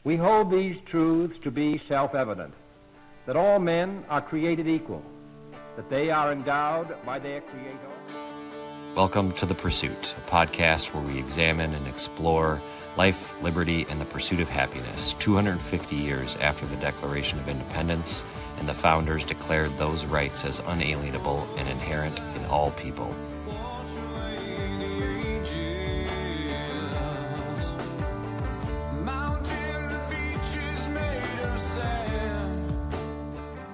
We hold these truths to be self-evident, that all men are created equal, that they are endowed by their Creator. Welcome to The Pursuit, a podcast where we examine and explore life, liberty, and the pursuit of happiness 250 years after the Declaration of Independence and the founders declared those rights as unalienable and inherent in all people.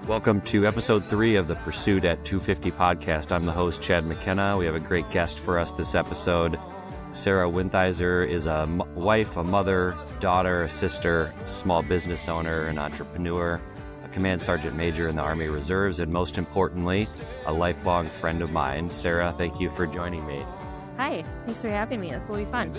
Welcome to episode 3 of the Pursuit at 250 podcast. I'm the host, Chad McKenna. We have a great guest for us this episode. Sara Wintheiser is a wife, a mother, daughter, a sister, small business owner, an entrepreneur, a command sergeant major in the Army Reserves, and most importantly, a lifelong friend of mine. Sara, thank you for joining me. Hi, thanks for having me. This will be fun.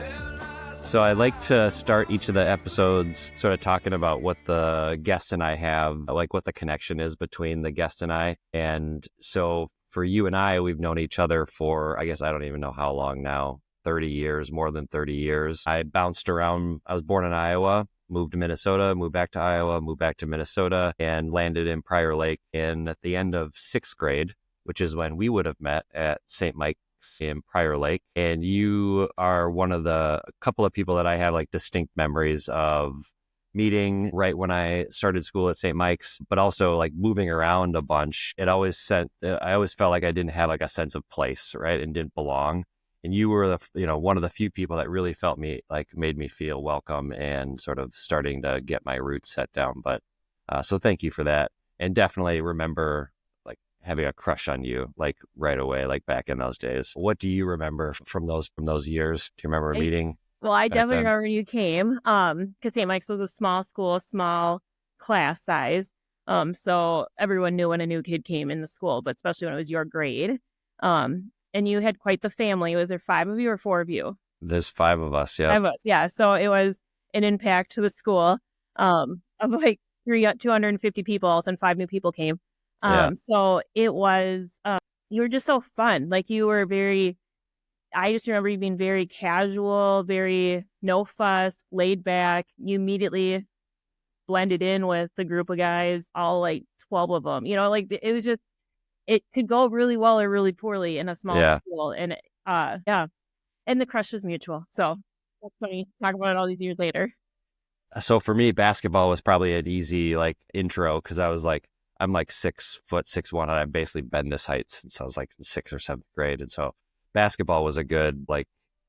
So I like to start each of the episodes sort of talking about what the guest and I have, like what the connection is between the guest and I. And so for you and I, we've known each other for, I guess I don't even know how long now, 30 years, more than 30 years. I bounced around. I was born in Iowa, moved to Minnesota, moved back to Iowa, moved back to Minnesota, and landed in Prior Lake. And at the end of 6th grade, which is when we would have met at St. Mike's in Prior Lake, and you are one of the couple of people that I have like distinct memories of meeting right when I started school at St. Mike's, but also like moving around a bunch. I always felt like I didn't have like a sense of place, right, and didn't belong. And you were one of the few people that really made me feel welcome and sort of starting to get my roots set down. But so thank you for that, and definitely remember having a crush on you like right away, like back in those days. What do you remember from those years? Do you remember meeting? Well, I definitely remember you came, because St. Mike's was a small school, small class size. So everyone knew when a new kid came in the school, but especially when it was your grade. And you had quite the family. Was there 5 of you or 4 of you? There's 5 of us, yeah. 5 of us, yeah. So it was an impact to the school of like 250 people, all of a sudden 5 new people came. So it was, you were just so fun. Like I just remember you being very casual, very no fuss, laid back. You immediately blended in with the group of guys, all like 12 of them, it was just, it could go really well or really poorly in a small school. And, and the crush was mutual. So that's funny to talk about it all these years later. So for me, basketball was probably an easy like intro, because I'm like 6'1", and I've basically been this height since I was like in 6th or 7th grade. And so basketball was a good,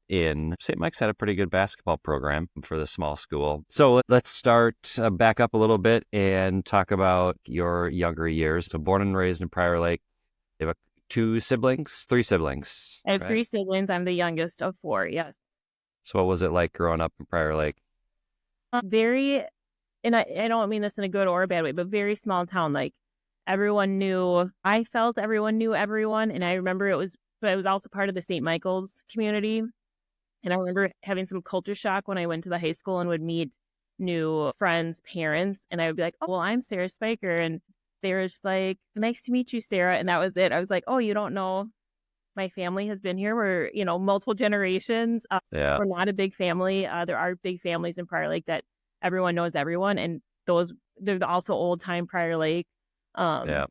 St. Mike's had a pretty good basketball program for the small school. So let's start back up a little bit and talk about your younger years. So born and raised in Prior Lake. You have 3 siblings? I have 3 siblings. I'm the youngest of 4, yes. So what was it like growing up in Prior Lake? And I don't mean this in a good or a bad way, but very small town. Like I felt everyone knew everyone. And I remember it was also part of the St. Michael's community. And I remember having some culture shock when I went to the high school and would meet new friends' parents. And I would be like, oh, well, I'm Sarah Spiker. And they were just like, nice to meet you, Sarah. And that was it. I was like, oh, you don't know my family has been here. We're, multiple generations. We're not a big family. There are big families in Prior Lake that everyone knows everyone. And they're also old time Prior Lake. And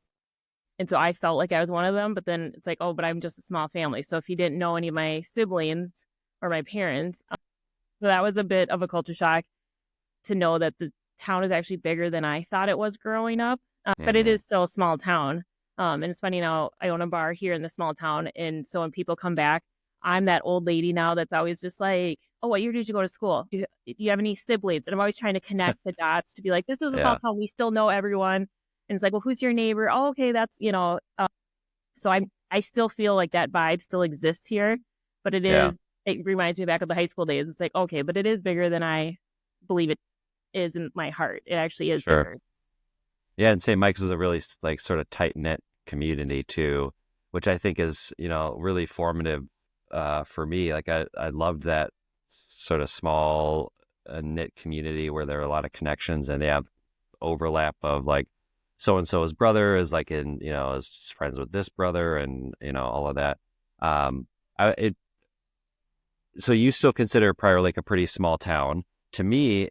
so I felt like I was one of them, but then it's like, oh, but I'm just a small family. So if you didn't know any of my siblings or my parents, so that was a bit of a culture shock to know that the town is actually bigger than I thought it was growing up. But it is still a small town. And it's funny now, I own a bar here in the small town. And so when people come back, I'm that old lady now that's always just like, oh, what year did you go to school? Do you have any siblings? And I'm always trying to connect the dots to be like, this is a small town. We still know everyone. And it's like, well, who's your neighbor? Oh, okay, that's, so I still feel like that vibe still exists here, but it reminds me back of the high school days. It's like, okay, but it is bigger than I believe it is in my heart. It actually is bigger. Yeah, and St. Mike's was a really sort of tight-knit community too, which I think is, really formative for me. Like I loved that sort of small knit community where there are a lot of connections and they have overlap of like, so-and-so's brother is like is friends with this brother and, all of that. So you still consider Prior Lake a pretty small town. To me,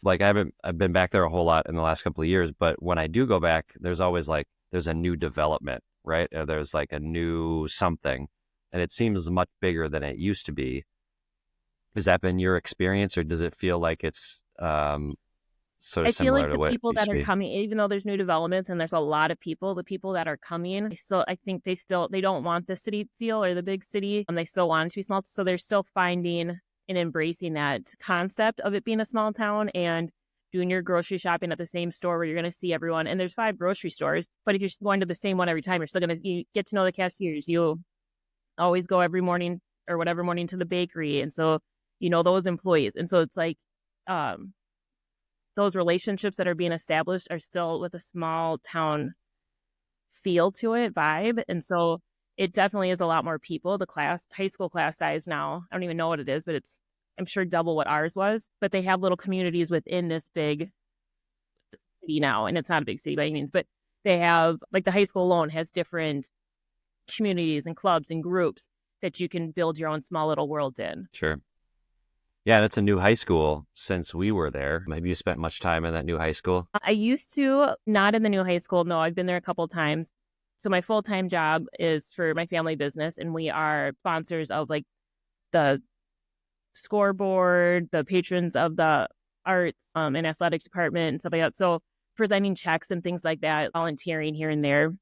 like I've been back there a whole lot in the last couple of years, but when I do go back, there's always like there's a new development, right? Or there's like a new something, and it seems much bigger than it used to be. Has that been your experience, or does it feel like it's sort I of feel similar like to the what it people used that to are be? coming, even though there's new developments and there's a lot of people, the people that are coming, I think they don't want the city feel or the big city. They still want it to be small. So they're still finding and embracing that concept of it being a small town and doing your grocery shopping at the same store where you're going to see everyone. And there's 5 grocery stores, but if you're going to the same one every time, you're still going to get to know the cashiers. You always go every morning or whatever morning to the bakery. And so, those employees. And so it's like, those relationships that are being established are still with a small town feel to it, vibe. And so it definitely is a lot more people. The high school class size now, I don't even know what it is, but I'm sure double what ours was. But they have little communities within this big city now. And it's not a big city by any means, but they have, like, the high school alone has different communities and clubs and groups that you can build your own small little world in. Sure. Yeah, and it's a new high school since we were there. Have you spent much time in that new high school? I used to, not in the new high school. No, I've been there a couple of times. So my full-time job is for my family business, and we are sponsors of like the scoreboard, the patrons of the arts and athletics department and stuff like that. So presenting checks and things like that, volunteering here and there.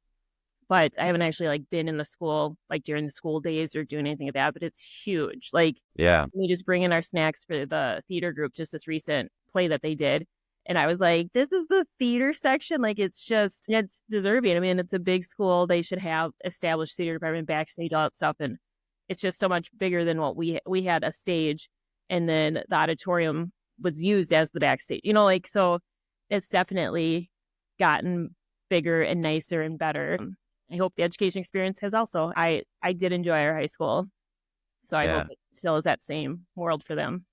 But I haven't actually like been in the school like during the school days or doing anything like that. But it's huge. Like, Yeah. we just bring in our snacks for the theater group, just this recent play that they did. And I was like, this is the theater section. Like, it's deserving. I mean, it's a big school. They should have established theater department, backstage, all that stuff. And it's just so much bigger than what we had a stage. And then the auditorium was used as the backstage, so it's definitely gotten bigger and nicer and better. I hope the education experience has also. I did enjoy our high school. So I hope it still is that same world for them.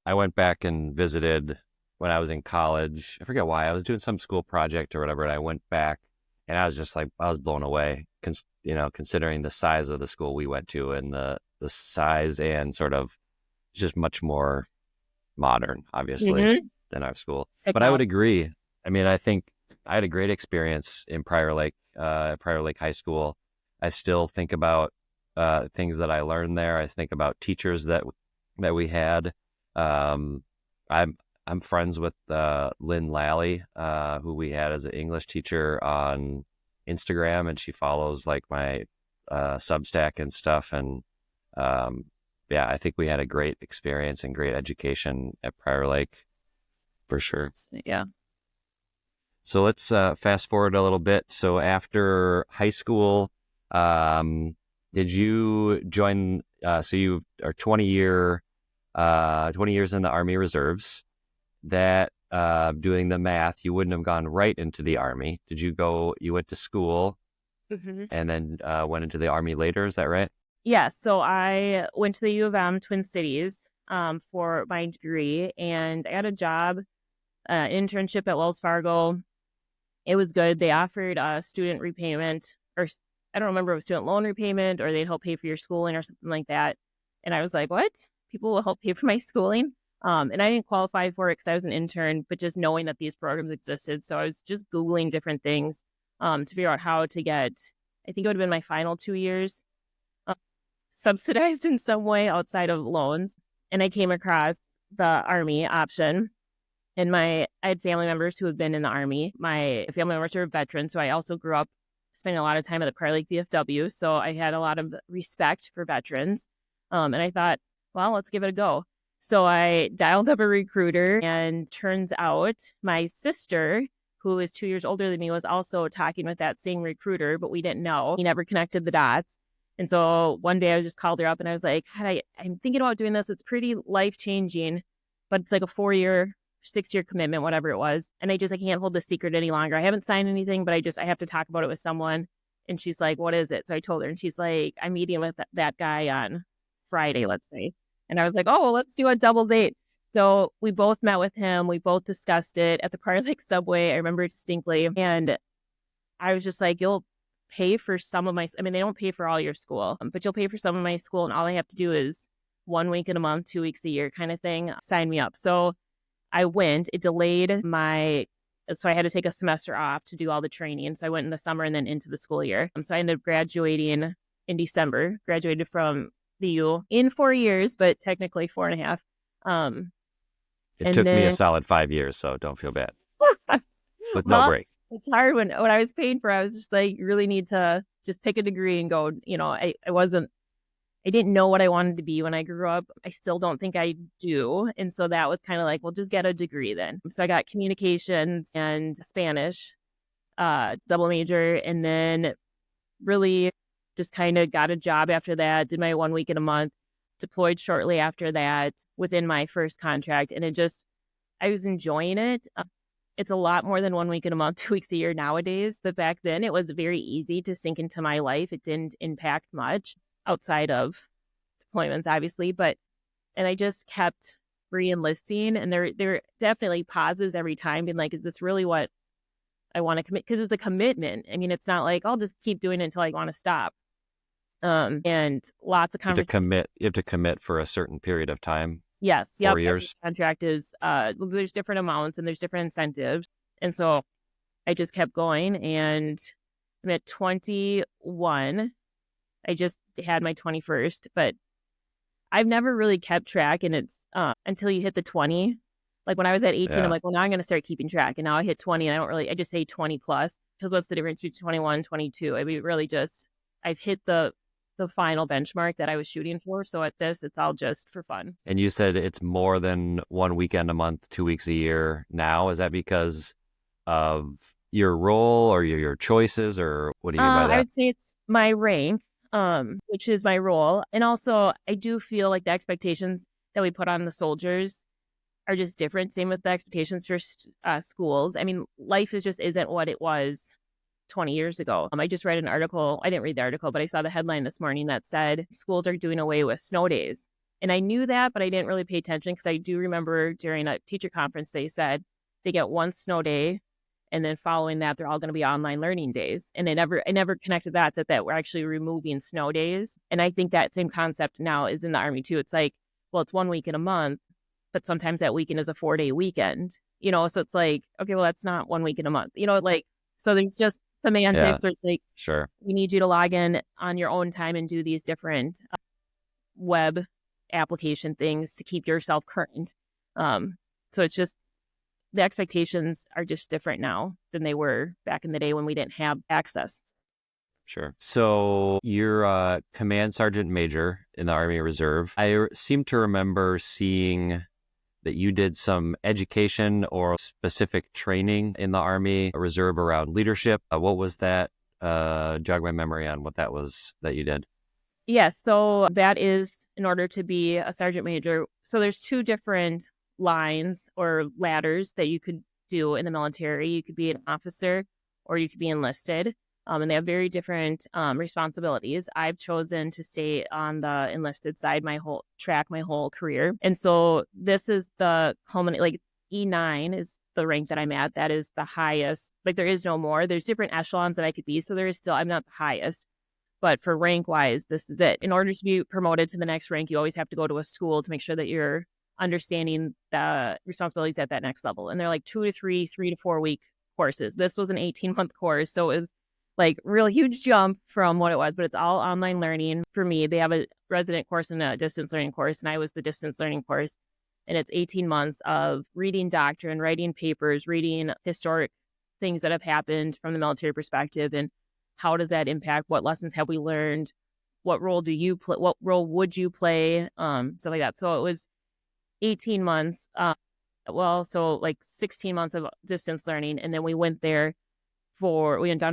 I went back and visited when I was in college. I forget why. I was doing some school project or whatever, and I went back, and I was just like, I was blown away, considering the size of the school we went to and the size and sort of just much more modern, obviously, than our school. But I would agree. I mean, I think I had a great experience in Prior Lake High School. I still think about things that I learned there. I think about teachers that we had. I'm friends with Lynn Lally, who we had as an English teacher on Instagram, and she follows like my Substack and stuff. And I think we had a great experience and great education at Prior Lake, for sure. Yeah. So let's fast forward a little bit. So after high school, did you join? So you are 20 years in the Army Reserves. That doing the math, you wouldn't have gone right into the Army. Did you go? You went to school, and then went into the Army later. Is that right? Yeah. So I went to the U of M Twin Cities for my degree, and I had a job, internship at Wells Fargo. It was good. They offered student repayment, or I don't remember if it was student loan repayment, or they'd help pay for your schooling or something like that. And I was like, what? People will help pay for my schooling? And I didn't qualify for it because I was an intern, but just knowing that these programs existed. So I was just Googling different things to figure out how to get, I think it would have been my final 2 years, subsidized in some way outside of loans. And I came across the Army option. And I had family members who had been in the Army. My family members are veterans, so I also grew up spending a lot of time at the Prior Lake VFW. So I had a lot of respect for veterans. And I thought, well, let's give it a go. So I dialed up a recruiter, and turns out my sister, who is 2 years older than me, was also talking with that same recruiter, but we didn't know. He never connected the dots. And so one day I just called her up and I was like, I'm thinking about doing this. It's pretty life-changing, but it's like a 6-year commitment, whatever it was. And I can't hold this secret any longer. I haven't signed anything, but I have to talk about it with someone. And she's like, what is it? So I told her, and she's like, I'm meeting with that guy on Friday, let's say. And I was like, oh, well, let's do a double date. So we both met with him. We both discussed it at the Prior Lake subway. I remember it distinctly. And I was just like, you'll pay for some of they don't pay for all your school, but you'll pay for some of my school. And all I have to do is 1 week in a month, 2 weeks a year kind of thing. Sign me up. So I went. It delayed so I had to take a semester off to do all the training. So I went in the summer and then into the school year. So I ended up graduating in December, graduated from the U in 4 years, but technically 4.5. It took me a solid 5 years, so don't feel bad. With no break. It's hard when I was paying for it, I was just like, you really need to just pick a degree and go, I didn't know what I wanted to be when I grew up. I still don't think I do. And so that was kind of like, well, just get a degree then. So I got communications and Spanish, double major, and then really just kind of got a job after that, did my 1 week in a month, deployed shortly after that within my first contract. And I was enjoying it. It's a lot more than 1 week in a month, 2 weeks a year nowadays. But back then it was very easy to sink into my life. It didn't impact much outside of deployments, obviously. And I just kept re-enlisting. And there definitely pauses every time being like, is this really what I want to commit? Because it's a commitment. I mean, it's not like I'll just keep doing it until I want to stop. And lots of conversations. You have to commit for a certain period of time. Yes. 4 years. Every contract is, there's different amounts and there's different incentives. And so I just kept going, and I'm at 21. I just had my 21st, but I've never really kept track. And it's until you hit the 20. Like when I was at 18, I'm like, well, now I'm going to start keeping track. And now I hit 20 and I just say 20 plus, because what's the difference between 21, 22? I mean, really I've hit the final benchmark that I was shooting for. So at this, it's all just for fun. And you said it's more than 1 weekend a month, 2 weeks a year now. Is that because of your role or your choices, or what do you mean by that? I would say it's my rank, which is my role. And also I do feel like the expectations that we put on the soldiers are just different. Same with the expectations for schools. I mean, life isn't what it was 20 years ago. I just read an article. I didn't read the article, but I saw the headline this morning that said schools are doing away with snow days. And I knew that, but I didn't really pay attention, because I do remember during a teacher conference, they said they get one snow day, and then following that, they're all going to be online learning days. And I never connected that to that we're actually removing snow days. And I think that same concept now is in the Army too. It's like, well, it's 1 week in a month, but sometimes that weekend is a 4-day weekend, so it's like, okay, well, that's not 1 week in a month, so there's just semantics, or it's like, sure, we need you to log in on your own time and do these different web application things to keep yourself current. So it's just, the expectations are just different now than they were back in the day when we didn't have access. Sure. So you're a command sergeant major in the Army Reserve. I seem to remember seeing that you did some education or specific training in the Army Reserve around leadership. What was that? Jog my memory on what that was that you did. Yes. So that is in order to be a sergeant major. So there's two different lines or ladders that you could do in the military. You could be an officer or you could be enlisted. And they have very different responsibilities. I've chosen to stay on the enlisted side my whole career. And so this is the culminate, like E9 is the rank that I'm at. That is the highest. Like there is no more. There's different echelons that I could be. So there is still, I'm not the highest. But for rank wise, this is it. In order to be promoted to the next rank, you always have to go to a school to make sure that you're understanding the responsibilities at that next level. And they're like 2 to 3 to 4 week courses. This was an 18-month course. So it was like real huge jump from what it was, but it's all online learning. For me, they have a resident course and a distance learning course, and I was the distance learning course. And it's 18 months of reading doctrine, writing papers, reading historic things that have happened from the military perspective, and how does that impact? What lessons have we learned? What role do you play? What role would you play? Stuff like that. So it was 18 months. So like 16 months of distance learning, and then we went down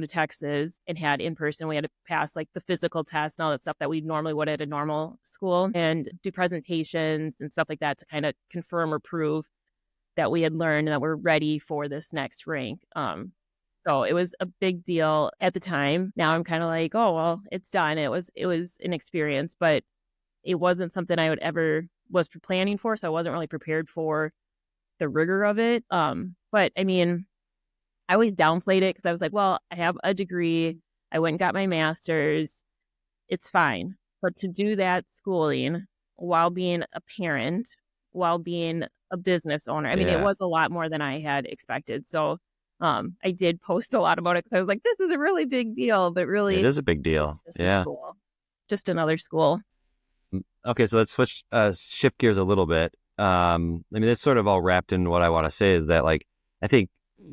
to Texas and had in person. We had to pass like the physical test and all that stuff that we normally would at a normal school, and do presentations and stuff like that to kind of confirm or prove that we had learned and that we're ready for this next rank. So it was a big deal at the time. Now I'm kind of like, oh, well, it's done. It was an experience, but it wasn't something I was planning for. So I wasn't really prepared for the rigor of it. But I mean, I always downplayed it because I was like, well, I have a degree. I went and got my master's. It's fine. But to do that schooling while being a parent, while being a business owner. I mean, it was a lot more than I had expected. So I did post a lot about it because I was like, this is a really big deal, but really It is a big deal. it's just a school, just another school. Okay, so let's shift gears a little bit. I mean, it's sort of all wrapped in what I want to say is that, like, I think,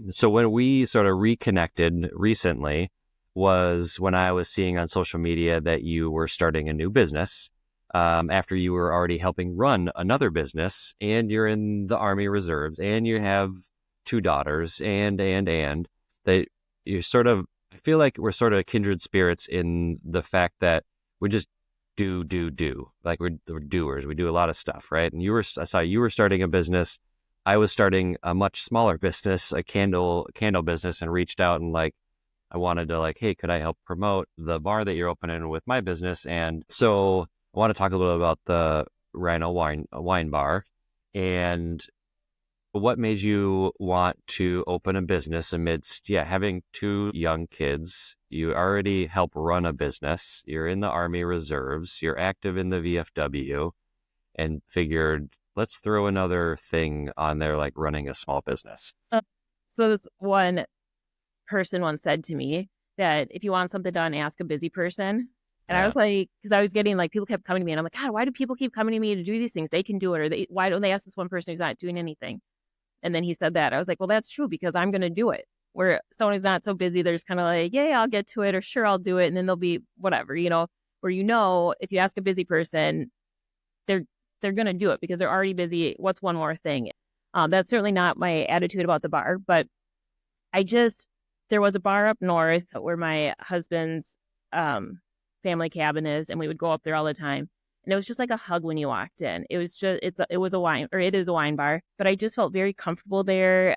so when we sort of reconnected recently was when I was seeing on social media that you were starting a new business after you were already helping run another business, and you're in the Army Reserves, and you have two daughters, and that you're sort of, I feel like we're sort of kindred spirits in the fact that we just do. Like we're doers. We do a lot of stuff, right? And I saw you were starting a business. I was starting a much smaller business, a candle business, and reached out and like, I wanted to like, hey, could I help promote the bar that you're opening with my business? And so I want to talk a little about the Rhino Wine Bar and what made you want to open a business amidst, having two young kids. You already help run a business. You're in the Army Reserves. You're active in the VFW, and figured, let's throw another thing on there, like running a small business. So this one person once said to me that if you want something done, ask a busy person. And I was like, because I was getting like, people kept coming to me and I'm like, God, why do people keep coming to me to do these things? They can do it. Or why don't they ask this one person who's not doing anything? And then he said that. I was like, well, that's true because I'm going to do it. Where someone who's not so busy, they're just kind of like, yeah, I'll get to it, or sure, I'll do it. And then they'll be whatever, where, if you ask a busy person, they're going to do it because they're already busy. What's one more thing? That's certainly not my attitude about the bar, but there was a bar up north where my husband's family cabin is, and we would go up there all the time. And it was just like a hug when you walked in. It was just, it is a wine bar, but I just felt very comfortable there.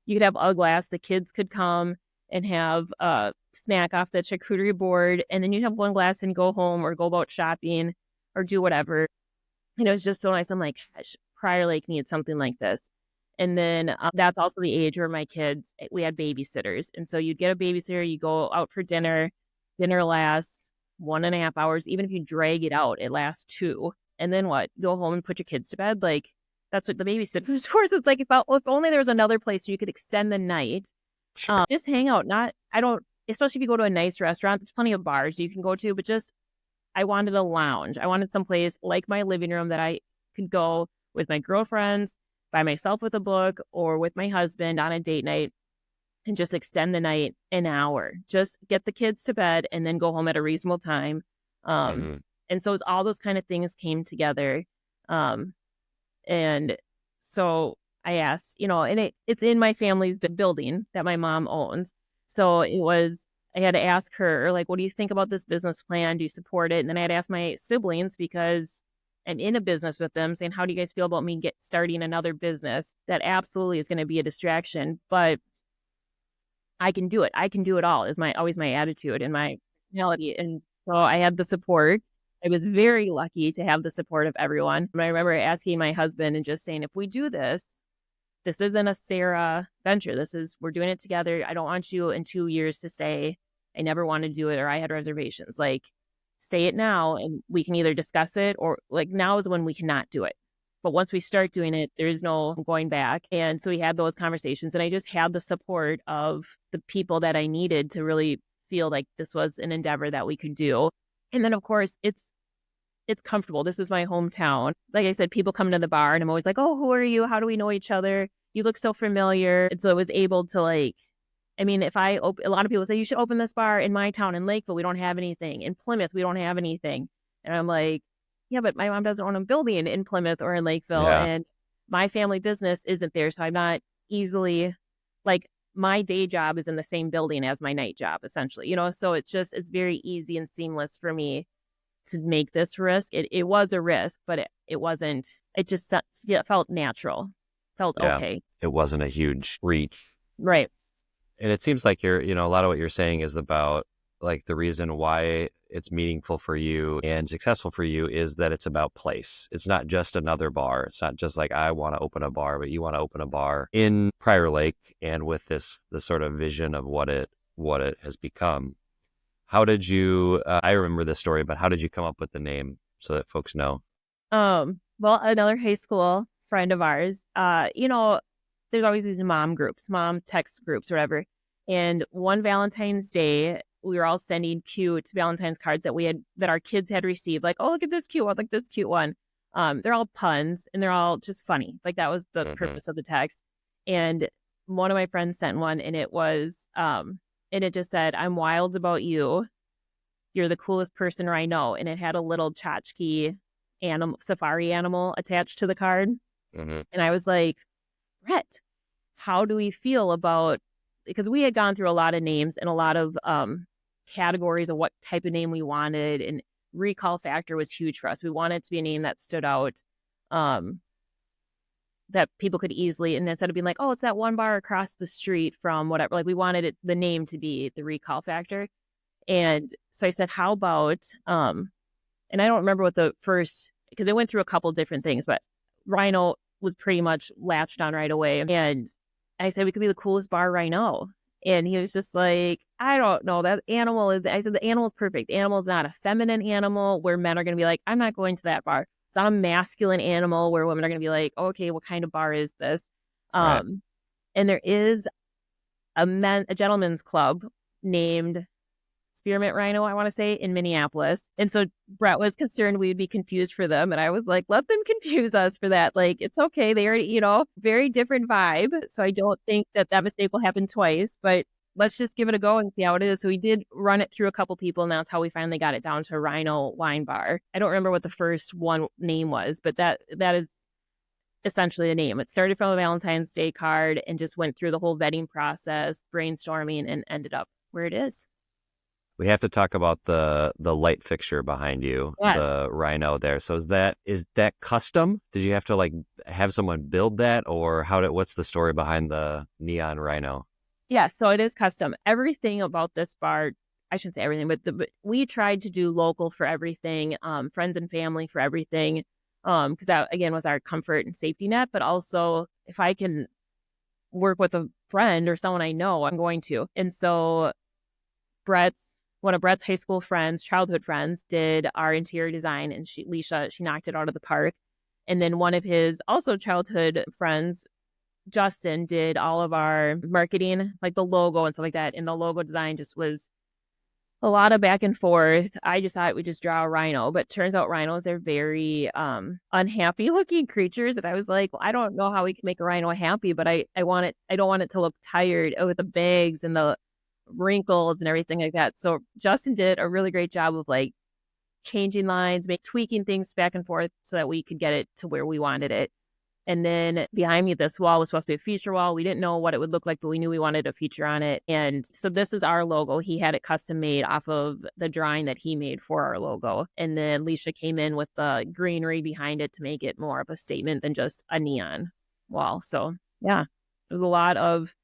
You could have a glass, the kids could come and have a snack off the charcuterie board. And then you'd have one glass and go home or go about shopping or do whatever. And it was just so nice. I'm like, gosh, Prior Lake needs something like this. And then that's also the age where my kids, we had babysitters. And so you'd get a babysitter, you go out for dinner lasts 1.5 hours. Even if you drag it out, it lasts 2. And then what? Go home and put your kids to bed. Like, that's what the babysitter, of course, it's like, if only there was another place where you could extend the night. Sure. Just hang out. Especially if you go to a nice restaurant, there's plenty of bars you can go to, but I wanted a lounge. I wanted some place like my living room that I could go with my girlfriends, by myself with a book, or with my husband on a date night, and just extend the night an hour. Just get the kids to bed and then go home at a reasonable time. And so all those kind of things came together. And so I asked, and it's in my family's building that my mom owns. So I had to ask her, like, what do you think about this business plan? Do you support it? And then I had to ask my siblings, because I'm in a business with them, saying, how do you guys feel about me starting another business that absolutely is going to be a distraction, but I can do it. I can do it all is always my attitude and my personality. And so I had the support. I was very lucky to have the support of everyone. And I remember asking my husband and just saying, if we do this isn't a Sara venture. We're doing it together. I don't want you in 2 years to say, I never wanted to do it, or I had reservations. Like, say it now and we can either discuss it, or like, now is when we cannot do it. But once we start doing it, there is no going back. And so we had those conversations, and I just had the support of the people that I needed to really feel like this was an endeavor that we could do. And then, of course, it's comfortable. This is my hometown. Like I said, people come to the bar and I'm always like, oh, who are you? How do we know each other? You look so familiar. And so I was able to if a lot of people say, you should open this bar in my town in Lakeville. We don't have anything. In Plymouth, we don't have anything. And I'm like, yeah, but my mom doesn't own a building in Plymouth or in Lakeville. Yeah. And my family business isn't there. So I'm not easily, my day job is in the same building as my night job, essentially, so it's very easy and seamless for me to make this risk. It was a risk, but it wasn't, it just felt natural, felt okay. It wasn't a huge reach. Right. And it seems like a lot of what you're saying is about like the reason why it's meaningful for you and successful for you is that it's about place. It's not just another bar. It's not just like, I want to open a bar, but you want to open a bar in Prior Lake, and with the sort of vision of what it has become. How did you, I remember this story, but how did you come up with the name so that folks know? Well, another high school friend of ours, there's always these mom text groups or whatever. And one Valentine's Day, we were all sending cute Valentine's cards that our kids had received. Like, oh, look at this cute one, like this cute one. They're all puns and they're all just funny. Like that was the purpose of the text. And one of my friends sent one, and it was, and it just said, "I'm wild about you. You're the coolest person I know." And it had a little tchotchke safari animal attached to the card. And I was like, Brett, how do we feel about, because we had gone through a lot of names and a lot of categories of what type of name we wanted, and recall factor was huge for us. We wanted it to be a name that stood out, that people could easily, and instead of being like, oh, it's that one bar across the street from whatever, like we wanted the name to be the recall factor. And so I said, how about, and I don't remember what the first, because it went through a couple different things, but Rhino was pretty much latched on right away. And I said, we could be the coolest bar right now. And he was just like, I don't know, that animal is, I said, the animal's perfect. Animal's not a feminine animal where men are going to be like, I'm not going to that bar. It's not a masculine animal where women are going to be like, okay, what kind of bar is this? Right. And there is a gentleman's club named Spearmint Rhino, I want to say, in Minneapolis. And so Brett was concerned we would be confused for them. And I was like, let them confuse us for that. Like, it's okay. They already, very different vibe. So I don't think that mistake will happen twice, but let's just give it a go and see how it is. So we did run it through a couple people, and that's how we finally got it down to Rhino Wine Bar. I don't remember what the first one name was, but that is essentially a name. It started from a Valentine's Day card and just went through the whole vetting process, brainstorming, and ended up where it is. We have to talk about the light fixture behind you, Yes. The Rhino there. So is that custom? Did you have to like have someone build that, or what's the story behind the neon Rhino? Yeah, so it is custom. Everything about this bar, I shouldn't say everything, but we tried to do local for everything, friends and family for everything, because that, again, was our comfort and safety net. But also, if I can work with a friend or someone I know, I'm going to. And so one of Brett's high school friends, childhood friends, did our interior design, and she knocked it out of the park. And then one of his also childhood friends, Justin, did all of our marketing, like the logo and stuff like that. And the logo design just was a lot of back and forth. I just thought we'd just draw a rhino, but turns out rhinos are very unhappy looking creatures. And I was like, well, I don't know how we can make a rhino happy, but I don't want it to look tired with the bags and the wrinkles and everything like that. So Justin did a really great job of like changing lines, tweaking things back and forth so that we could get it to where we wanted it. And then behind me, this wall was supposed to be a feature wall. We didn't know what it would look like, but we knew we wanted a feature on it. And so this is our logo. He had it custom made off of the drawing that he made for our logo. And then Leisha came in with the greenery behind it to make it more of a statement than just a neon wall. So yeah, it was a lot of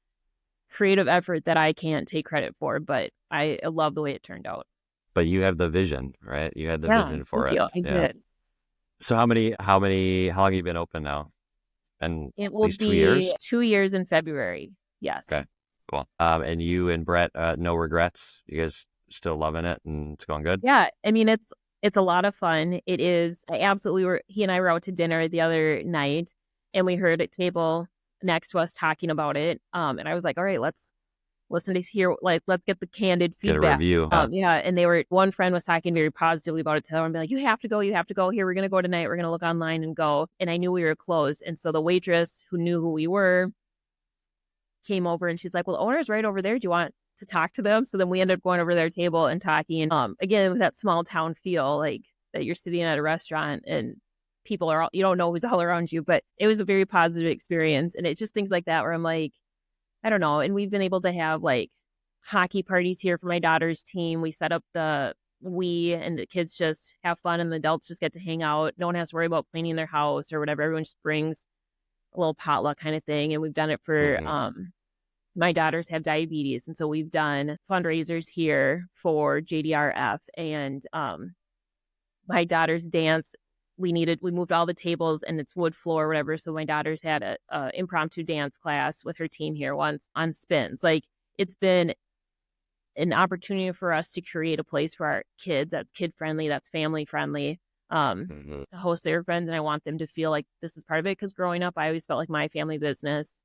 creative effort that I can't take credit for, but I love the way it turned out. But you have the vision, right? You had the vision for thank it. You. I did. So how long have you been open now? And it will be 2 years? 2 years in February. Yes. Okay. Cool. And you and Brett, no regrets? You guys still loving it and it's going good? Yeah. I mean, it's a lot of fun. It is. He and I were out to dinner the other night, and we heard a table next to us talking about it. And I was like, all right, let's listen to hear, like, let's get the candid feedback. Get a review. Huh? Yeah. And one friend was talking very positively about it to them and be like, you have to go. Here, we're going to go tonight. We're going to look online and go. And I knew we were closed. And so the waitress who knew who we were came over, and she's like, well, the owner's right over there. Do you want to talk to them? So then we ended up going over to their table and talking, again, with that small town feel, like that you're sitting at a restaurant and people you don't know who's all around you, but it was a very positive experience. And it's just things like that where I'm like, I don't know. And we've been able to have like hockey parties here for my daughter's team. We set up the Wii, and the kids just have fun, and the adults just get to hang out. No one has to worry about cleaning their house or whatever. Everyone just brings a little potluck kind of thing. And we've done it for, my daughters have diabetes. And so we've done fundraisers here for JDRF, and my daughter's dance. We moved all the tables, and it's wood floor or whatever. So my daughter's had a impromptu dance class with her team here once on spins. Like, it's been an opportunity for us to create a place for our kids that's kid friendly, that's family friendly. to host their friends, and I want them to feel like this is part of it. Because growing up, I always felt like my family business.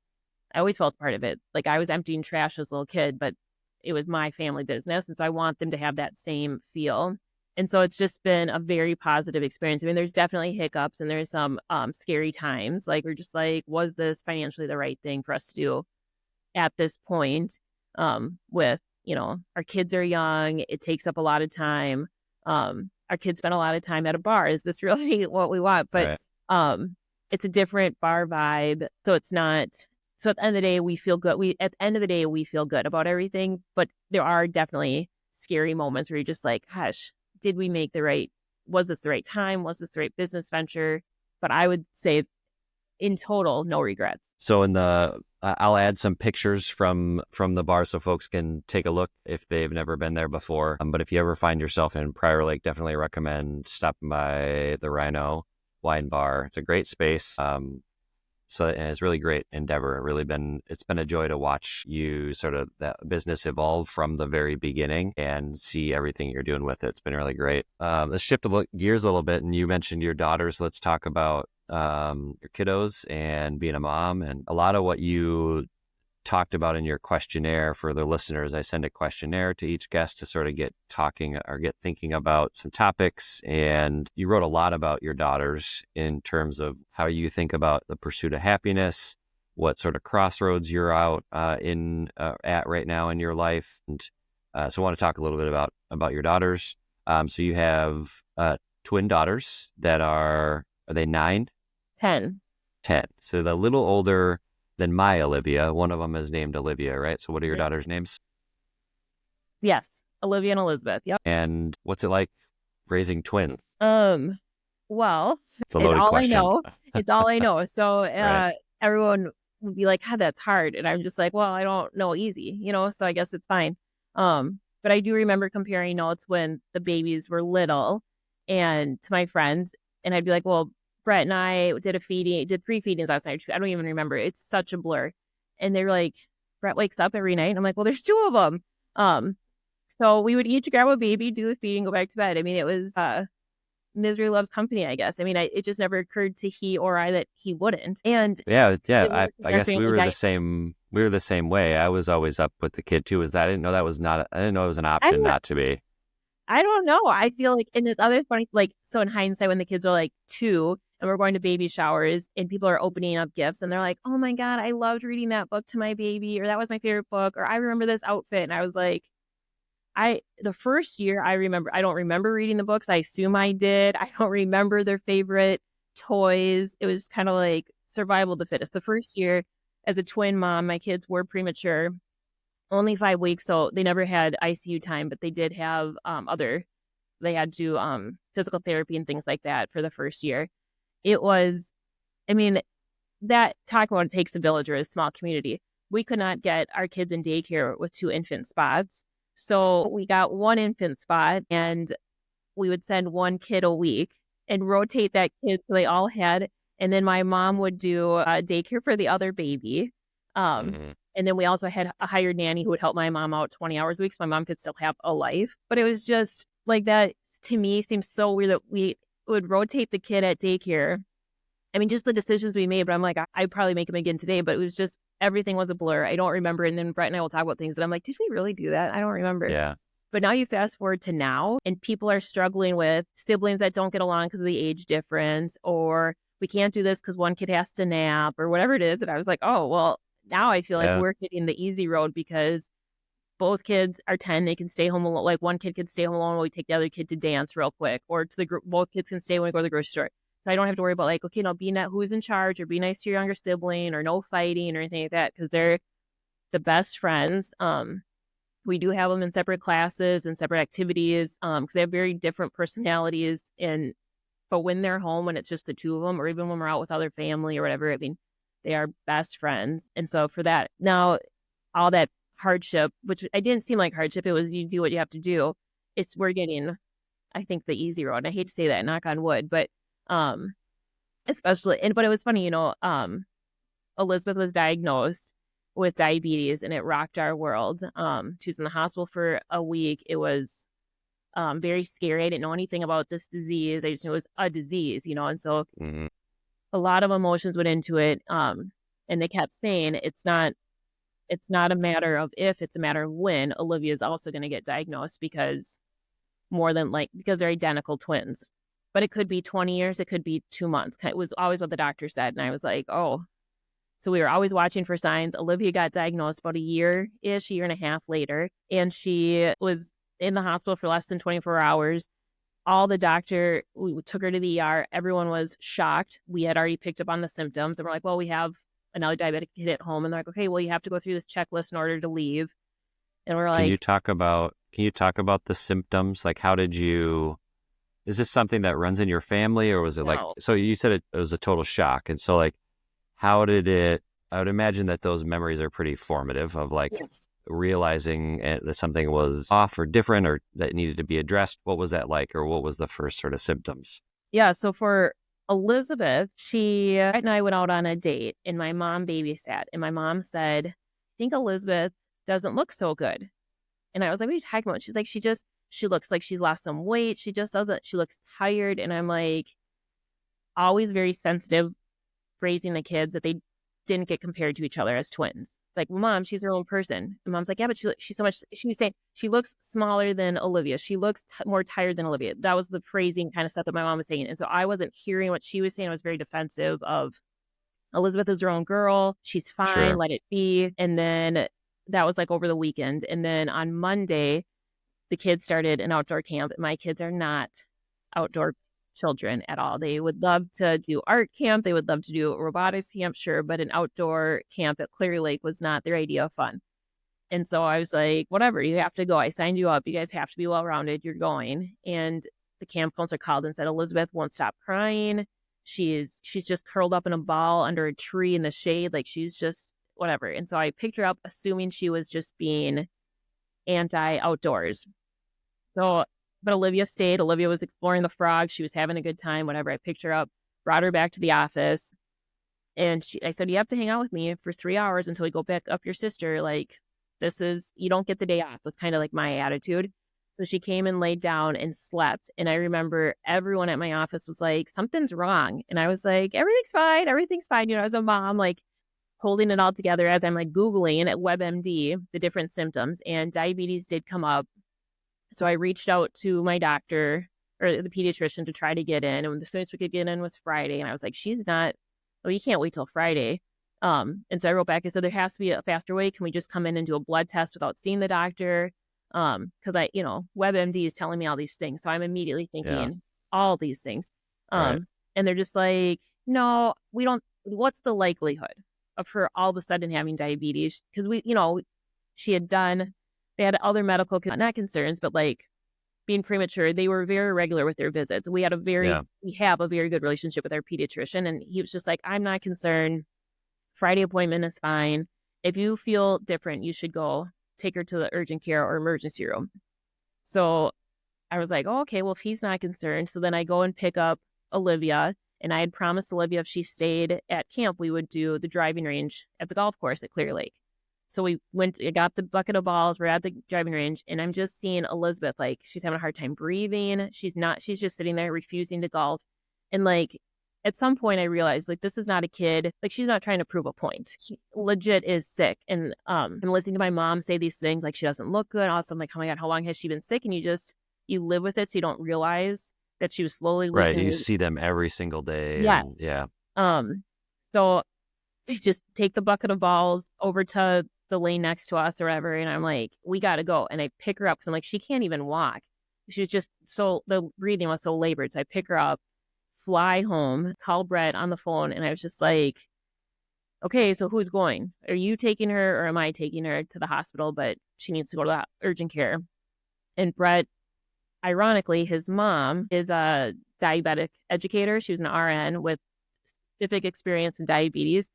I always felt part of it. Like I was emptying trash as a little kid, but it was my family business, and so I want them to have that same feel. And so it's just been a very positive experience. I mean, there's definitely hiccups and there's some scary times. Like we're just like, was this financially the right thing for us to do at this point? With, our kids are young. It takes up a lot of time. Our kids spend a lot of time at a bar. Is this really what we want? But it's a different bar vibe. So it's not. So at the end of the day, we feel good. We feel good about everything. But there are definitely scary moments where you're just like, gosh, did we make was this the right time? Was this the right business venture? But I would say in total, no regrets. So I'll add some pictures from the bar so folks can take a look if they've never been there before. But if you ever find yourself in Prior Lake, definitely recommend stopping by the Rhino Wine Bar. It's a great space. And it's really great endeavor. It's been a joy to watch you sort of that business evolve from the very beginning and see everything you're doing with it. It's been really great. Let's shift gears a little bit. And you mentioned your daughters. Let's talk about your kiddos and being a mom, and a lot of what you talked about in your questionnaire. For the listeners, I send a questionnaire to each guest to sort of get talking or get thinking about some topics. And you wrote a lot about your daughters in terms of how you think about the pursuit of happiness, what sort of crossroads you're out at right now in your life. And so I want to talk a little bit about your daughters. So you have twin daughters that are they 9? 10. 10. So they're a little older than my Olivia. One of them is named Olivia, right? So what are your daughters' names? Yes, Olivia and Elizabeth. Yep. And what's it like raising twins? Well, It's a loaded question. I know. It's all I know. So Right. everyone would be like, that's hard. And I'm just like, well, I don't know easy, so I guess it's fine. But I do remember comparing notes when the babies were little and to my friends. And I'd be like, well, Brett and I did 3 feedings last night. I don't even remember. It's such a blur. And they were like, Brett wakes up every night. And I'm like, well, there's 2 of them. So we would each grab a baby, do the feeding, go back to bed. I mean, it was misery loves company, I guess. I mean, it just never occurred to he or I that he wouldn't. And yeah. I guess we were the same. We were the same way. I was always up with the kid too. I didn't know that was not. I didn't know it was an option not to be. I don't know. I feel like, and it's other funny, like, so in hindsight, when the kids are like 2 and we're going to baby showers and people are opening up gifts and they're like, oh my God, I loved reading that book to my baby, or that was my favorite book, or I remember this outfit. And I was like, the first year I don't remember reading the books. I assume I did. I don't remember their favorite toys. It was kind of like survival of the fittest. The first year as a twin mom, my kids were premature. Only 5 weeks, so they never had ICU time, but they did have they had to do physical therapy and things like that for the first year. It was, I mean, that talk about it takes a village or a small community. We could not get our kids in daycare with 2 infant spots. So we got 1 infant spot and we would send 1 kid a week and rotate that kid so they all had. And then my mom would do daycare for the other baby. And then we also had a hired nanny who would help my mom out 20 hours a week so my mom could still have a life. But it was just like that, to me, seems so weird that we would rotate the kid at daycare. I mean, just the decisions we made, but I'm like, I'd probably make them again today, but it was just, everything was a blur. I don't remember. And then Brett and I will talk about things and I'm like, did we really do that? I don't remember. Yeah. But now you fast forward to now and people are struggling with siblings that don't get along because of the age difference, or we can't do this because one kid has to nap or whatever it is. And I was like, oh, well, now I feel like we're hitting the easy road because both kids are 10. They can stay home alone. Like one kid can stay home alone while we take the other kid to dance real quick, or to the group. Both kids can stay when we go to the grocery store. So I don't have to worry about like, okay, no, who's in charge, or be nice to your younger sibling, or no fighting or anything like that, because they're the best friends. We do have them in separate classes and separate activities because they have very different personalities. But when they're home, when it's just the 2 of them, or even when we're out with other family or whatever, I mean, they are best friends. And so for that, now all that hardship, which I didn't seem like hardship, it was you do what you have to do. We're getting, I think, the easy road. And I hate to say that, knock on wood, but especially, but it was funny, Elizabeth was diagnosed with diabetes and it rocked our world. She was in the hospital for a week. It was very scary. I didn't know anything about this disease. I just knew it was a disease, and so a lot of emotions went into it. And they kept saying it's not a matter of if, it's a matter of when Olivia is also going to get diagnosed, because they're identical twins. But it could be 20 years, it could be 2 months. It was always what the doctor said. And I was like, oh. So we were always watching for signs. Olivia got diagnosed about a year and a half later. And she was in the hospital for less than 24 hours. We took her to the ER. Everyone was shocked. We had already picked up on the symptoms. And we're like, well, we have another diabetic kid at home. And they're like, okay, well, you have to go through this checklist in order to leave. And we're like, can you talk about the symptoms? Like, is this something that runs in your family, or was it no. so you said it was a total shock. And so like, how did it, I would imagine that those memories are pretty formative of like Yes. realizing that something was off or different or that needed to be addressed. What was that like, or what was the first sort of symptoms? Yeah. So for Elizabeth, Brett and I went out on a date and my mom babysat, and my mom said, I think Elizabeth doesn't look so good. And I was like, what are you talking about? She's like, she looks like she's lost some weight. She just doesn't, she looks tired. And I'm like, always very sensitive raising the kids that they didn't get compared to each other as twins. It's like, well, Mom, she's her own person. And Mom's like, yeah, but she's so much, she was saying she looks smaller than Olivia. She looks more tired than Olivia. That was the phrasing kind of stuff that my mom was saying. And so I wasn't hearing what she was saying. I was very defensive of Elizabeth is her own girl. She's fine. Sure. Let it be. And then that was like over the weekend. And then on Monday, the kids started an outdoor camp. My kids are not outdoor children at all. They would love to do art camp. They would love to do robotics camp, sure. But an outdoor camp at Clear Lake was not their idea of fun. And so I was like, whatever, you have to go. I signed you up. You guys have to be well-rounded. You're going. And the camp counselor called and said, Elizabeth won't stop crying. She's just curled up in a ball under a tree in the shade. Like she's just whatever. And so I picked her up assuming she was just being anti-outdoors. So, but Olivia stayed. Olivia was exploring the frogs. She was having a good time, whatever. I picked her up, brought her back to the office. And I said, you have to hang out with me for 3 hours until we go pick up your sister. Like, you don't get the day off. Was kind of like my attitude. So she came and laid down and slept. And I remember everyone at my office was like, something's wrong. And I was like, everything's fine. Everything's fine. As a mom, like holding it all together as I'm like Googling at WebMD, the different symptoms, and diabetes did come up. So I reached out to my doctor or the pediatrician to try to get in. And the soonest we could get in was Friday. And I was like, you can't wait till Friday. And so I wrote back, I said, there has to be a faster way. Can we just come in and do a blood test without seeing the doctor? Because WebMD is telling me all these things. So I'm immediately thinking all these things. Right. And they're just like, no, we don't. What's the likelihood of her all of a sudden having diabetes? Because they had other medical, not concerns, but like being premature. They were very regular with their visits. We have a very good relationship with our pediatrician. And he was just like, I'm not concerned. Friday appointment is fine. If you feel different, you should go take her to the urgent care or emergency room. So I was like, oh, okay, well, if he's not concerned. So then I go and pick up Olivia. And I had promised Olivia if she stayed at camp, we would do the driving range at the golf course at Clear Lake. So we got the bucket of balls. We're at the driving range. And I'm just seeing Elizabeth, like she's having a hard time breathing. She's just sitting there refusing to golf. And like, at some point I realized like, this is not a kid. Like she's not trying to prove a point. She legit is sick. And I'm listening to my mom say these things, like she doesn't look good. Also I'm like, oh my God, how long has she been sick? And you live with it. So you don't realize that she was slowly losing. Right. You see them every single day. Yes. So I just take the bucket of balls over to the lane next to us or whatever. And I'm like, we got to go. And I pick her up because I'm like, she can't even walk. She's just the breathing was so labored. So I pick her up, fly home, call Brett on the phone. And I was just like, okay, so who's going? Are you taking her or am I taking her to the hospital? But she needs to go to the urgent care. And Brett, ironically, his mom is a diabetic educator. She was an RN with specific experience in diabetes.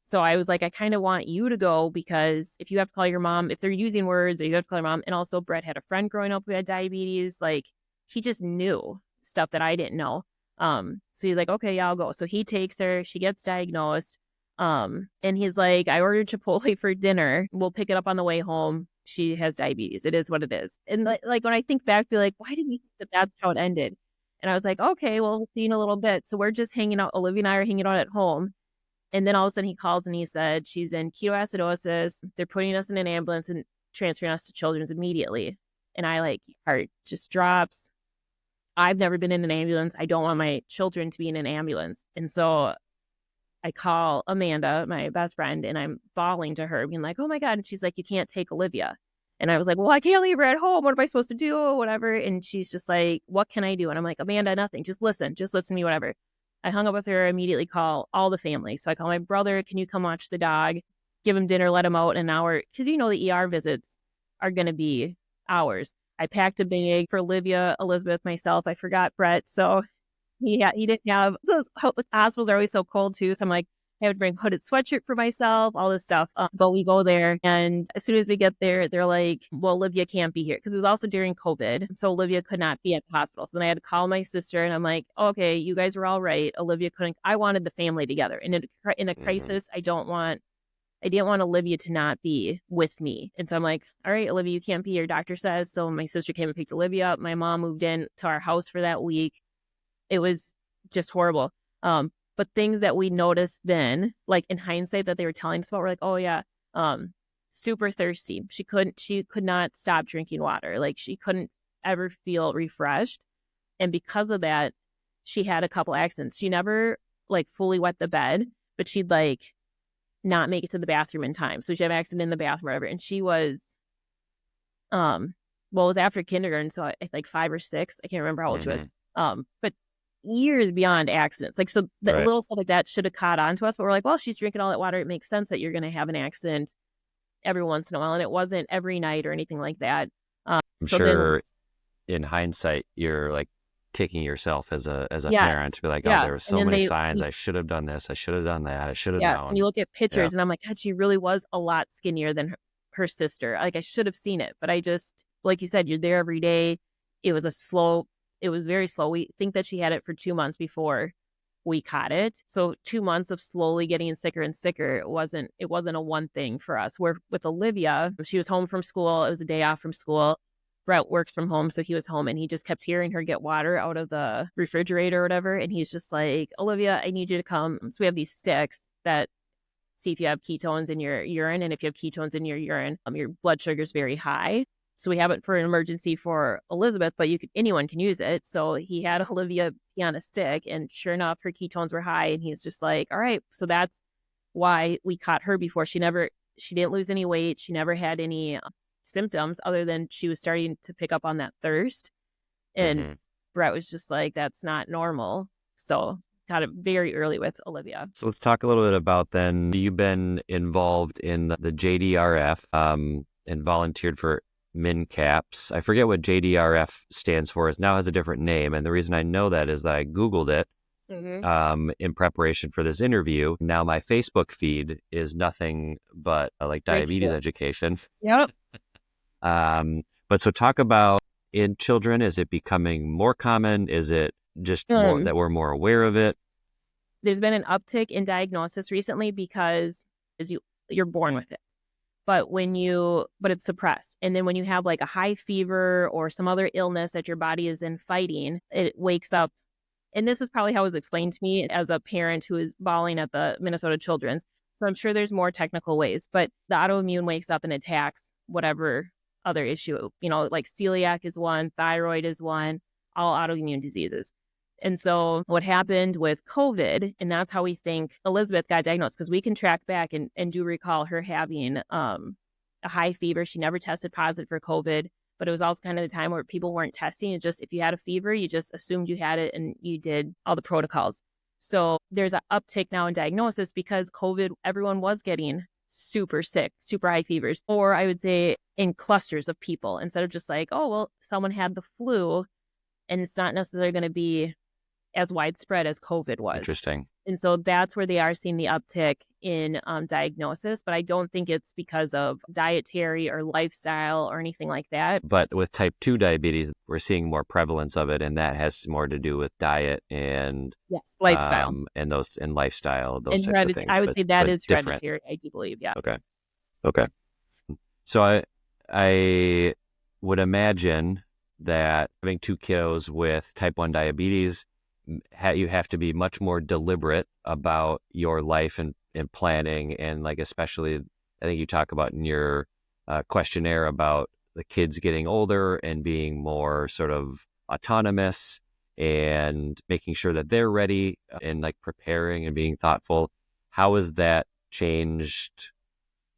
So I was like, I kind of want you to go because if you have to call your mom, if they're using words or you have to call your mom. And also Brett had a friend growing up who had diabetes. Like he just knew stuff that I didn't know. So he's like, okay, yeah, I'll go. So he takes her, she gets diagnosed. And he's like, I ordered Chipotle for dinner. We'll pick it up on the way home. she has diabetes. It is what it is. And like when I think back, be like, why did we think that that's how it ended? And I was like, okay, well, we'll see you in a little bit. So we're just hanging out. Olivia and I are hanging out at home. And then all of a sudden he calls and he said, she's in ketoacidosis. They're putting us in an ambulance and transferring us to Children's immediately. And I like, heart just drops. I've never been in an ambulance. I don't want my children to be in an ambulance. And so I call Amanda, my best friend, and I'm bawling to her, being like, oh my God. And she's like, you can't take Olivia. And I was like, well, I can't leave her at home. What am I supposed to do? Whatever. And she's just like, what can I do? And I'm like, Amanda, nothing. Just listen to me, whatever. I hung up with her, immediately call all the family. So I call my brother, can you come watch the dog? Give him dinner, let him out in an hour. Because the ER visits are going to be hours. I packed a bag for Olivia, Elizabeth, myself. I forgot Brett. So he didn't have, those hospitals are always so cold too. So I'm like, I have to bring a hooded sweatshirt for myself, all this stuff. But we go there, and as soon as we get there, they're like, well, Olivia can't be here. Because it was also during COVID. So Olivia could not be at the hospital. So then I had to call my sister, and I'm like, okay, you guys were all right. Olivia couldn't. I wanted the family together. And in a crisis, I didn't want Olivia to not be with me. And so I'm like, all right, Olivia, you can't be here, doctor says. So my sister came and picked Olivia up. My mom moved in to our house for that week. It was just horrible. But things that we noticed then, like in hindsight that they were telling us about, we're like, oh yeah, super thirsty. She could not stop drinking water. Like she couldn't ever feel refreshed. And because of that, she had a couple accidents. She never like fully wet the bed, but she'd like not make it to the bathroom in time. So she had an accident in the bathroom or whatever. And she was, it was after kindergarten. So I like 5 or 6. I can't remember how old she was. But years beyond accidents. Like, so the little stuff like that should have caught on to us, but we're like, well, she's drinking all that water. It makes sense that you're going to have an accident every once in a while. And it wasn't every night or anything like that. I'm sure in hindsight, you're like kicking yourself as a parent to be like, oh, there were so many signs. I should have done this. I should have done that. I should have known. And you look at pictures and I'm like, God, she really was a lot skinnier than her sister. Like I should have seen it, but I just, like you said, you're there every day. It was very slow. We think that she had it for 2 months before we caught it. So 2 months of slowly getting sicker and sicker. It wasn't a one thing for us. Where with Olivia, she was home from school. It was a day off from school. Brett works from home, so he was home, and he just kept hearing her get water out of the refrigerator or whatever. And he's just like, Olivia, I need you to come. So we have these sticks that see if you have ketones in your urine. And if you have ketones in your urine, your blood sugar is very high. So we have it for an emergency for Elizabeth, but anyone can use it. So he had Olivia be on a stick, and sure enough, her ketones were high. And he's just like, all right, so that's why we caught her before. She didn't lose any weight. She never had any symptoms other than she was starting to pick up on that thirst. And Brett was just like, that's not normal. So got it very early with Olivia. So let's talk a little bit about then, you've been involved in the JDRF and volunteered for MinCaps. I forget what JDRF stands for. It now has a different name. And the reason I know that is that I Googled it in preparation for this interview. Now my Facebook feed is nothing but like diabetes education. Yep. But so talk about in children, is it becoming more common? Is it just more that we're more aware of it? There's been an uptick in diagnosis recently because you're born with it. But it's suppressed. And then when you have like a high fever or some other illness that your body is in fighting, it wakes up. And this is probably how it was explained to me as a parent who is bawling at the Minnesota Children's. So I'm sure there's more technical ways, but the autoimmune wakes up and attacks whatever other issue, like celiac is one, thyroid is one, all autoimmune diseases. And so what happened with COVID, and that's how we think Elizabeth got diagnosed, because we can track back and do recall her having a high fever. She never tested positive for COVID, but it was also kind of the time where people weren't testing. It's just, if you had a fever, you just assumed you had it and you did all the protocols. So there's an uptick now in diagnosis because COVID, everyone was getting super sick, super high fevers, or I would say in clusters of people, instead of just like, oh, well, someone had the flu and it's not necessarily going to be as widespread as COVID was. Interesting. And so that's where they are seeing the uptick in diagnosis, but I don't think it's because of dietary or lifestyle or anything like that. But with type 2 diabetes, we're seeing more prevalence of it, and that has more to do with diet and lifestyle and lifestyle, those and types of things. I would say that is hereditary, I do believe. Yeah. Okay. So I would imagine that having two kiddos with type 1 diabetes, you have to be much more deliberate about your life and planning. And like, especially, I think you talk about in your questionnaire about the kids getting older and being more sort of autonomous and making sure that they're ready and like preparing and being thoughtful. How has that changed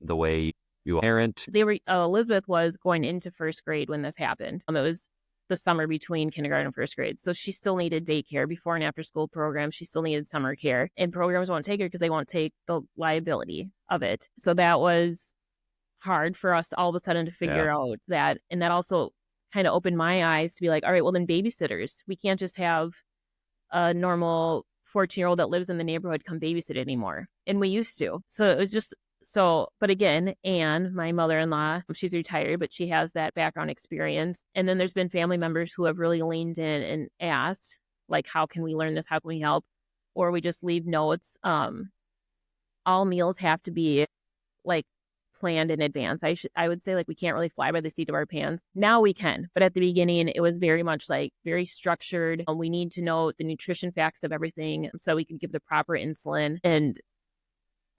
the way you parent? Elizabeth was going into first grade when this happened. It was the summer between kindergarten and first grade. So she still needed daycare before and after school programs. She still needed summer care, and programs won't take her because they won't take the liability of it. So that was hard for us all of a sudden to figure out that. And that also kind of opened my eyes to be like, all right, well then babysitters, we can't just have a normal 14-year-old that lives in the neighborhood come babysit anymore. And we used to. So it was just but again, Anne, my mother-in-law, she's retired, but she has that background experience. And then there's been family members who have really leaned in and asked, like, how can we learn this? How can we help? Or we just leave notes. All meals have to be like planned in advance. I would say like we can't really fly by the seat of our pants. Now we can, but at the beginning it was very much like very structured. We need to know the nutrition facts of everything so we can give the proper insulin. And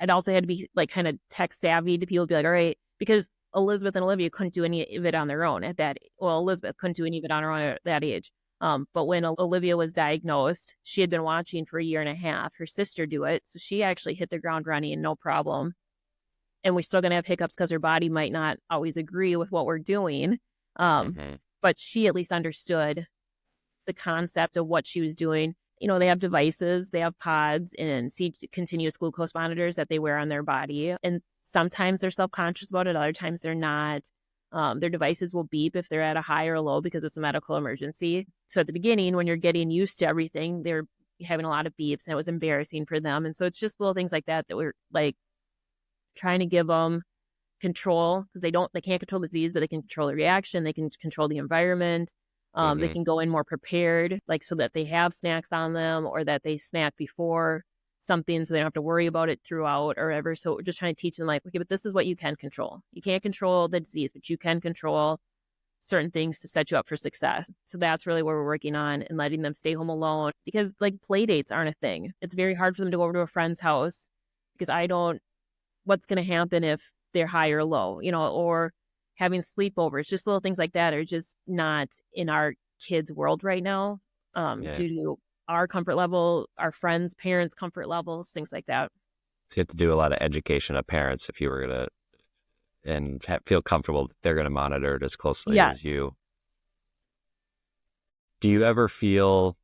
it also had to be like kind of tech savvy to people, be like, all right, because Elizabeth and Olivia couldn't do any of it on their own at that. Well, Elizabeth couldn't do any of it on her own at that age. But when Olivia was diagnosed, she had been watching for a year and a half her sister do it. So she actually hit the ground running, no problem. And we're still going to have hiccups because her body might not always agree with what we're doing. But she at least understood the concept of what she was doing. You know, they have devices, they have pods and continuous glucose monitors that they wear on their body. And sometimes they're self-conscious about it. Other times they're not. Their devices will beep if they're at a high or low because it's a medical emergency. So at the beginning, when you're getting used to everything, they're having a lot of beeps and it was embarrassing for them. And so it's just little things like that we're like trying to give them control, because they can't control the disease, but they can control the reaction. They can control the environment. They can go in more prepared, like so that they have snacks on them or that they snack before something so they don't have to worry about it throughout or whatever. So we're just trying to teach them like, okay, but this is what you can control. You can't control the disease, but you can control certain things to set you up for success. So that's really what we're working on, and letting them stay home alone, because like play dates aren't a thing. It's very hard for them to go over to a friend's house because what's going to happen if they're high or low, or having sleepovers, just little things like that are just not in our kids' world right now, due to our comfort level, our friends' parents' comfort levels, things like that. So you have to do a lot of education of parents if you were going to, and feel comfortable that they're going to monitor it as closely as you. Do you ever feel,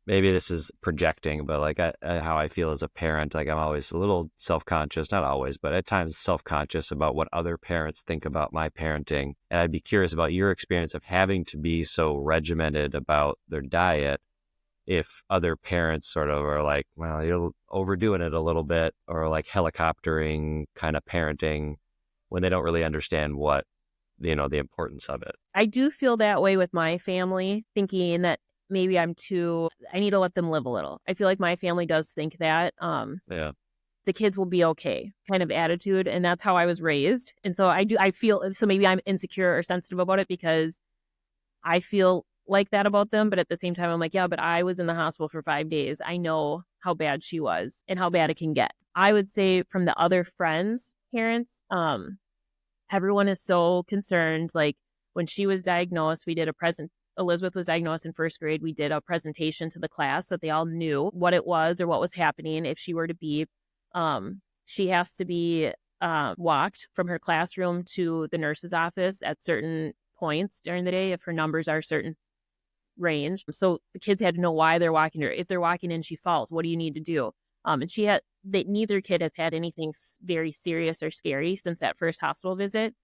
maybe this is projecting, but like how I feel as a parent, like I'm always a little self-conscious, not always, but at times self-conscious about what other parents think about my parenting. And I'd be curious about your experience of having to be so regimented about their diet, if other parents sort of are like, well, you're overdoing it a little bit, or like helicoptering kind of parenting when they don't really understand what, the importance of it. I do feel that way with my family, thinking that maybe I need to let them live a little. I feel like my family does think that the kids will be okay kind of attitude. And that's how I was raised. And so I feel, so maybe I'm insecure or sensitive about it because I feel like that about them. But at the same time, I'm like, yeah, but I was in the hospital for 5 days. I know how bad she was and how bad it can get. I would say from the other friends' parents, everyone is so concerned. Like when she was diagnosed, Elizabeth was diagnosed in first grade. We did a presentation to the class so that they all knew what it was or what was happening. If she were to beep, she has to be walked from her classroom to the nurse's office at certain points during the day if her numbers are a certain range. So the kids had to know why they're walking her. If they're walking and she falls, what do you need to do? And neither kid has had anything very serious or scary since that first hospital visit.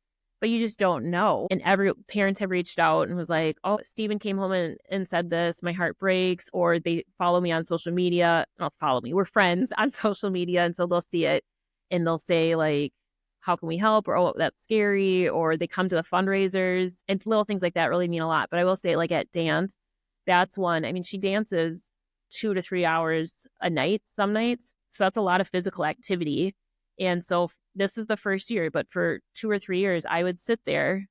But you just don't know. And parents have reached out and was like, oh, Steven came home and said this, my heart breaks. Or they follow me on social media. Not follow me, we're friends on social media. And so they'll see it and they'll say like, how can we help? Or, oh, that's scary. Or they come to the fundraisers, and little things like that really mean a lot. But I will say, like at dance, that's one. I mean, she dances 2 to 3 hours a night, some nights. So that's a lot of physical activity. And so this is the first year, but for 2 or 3 years, I would sit there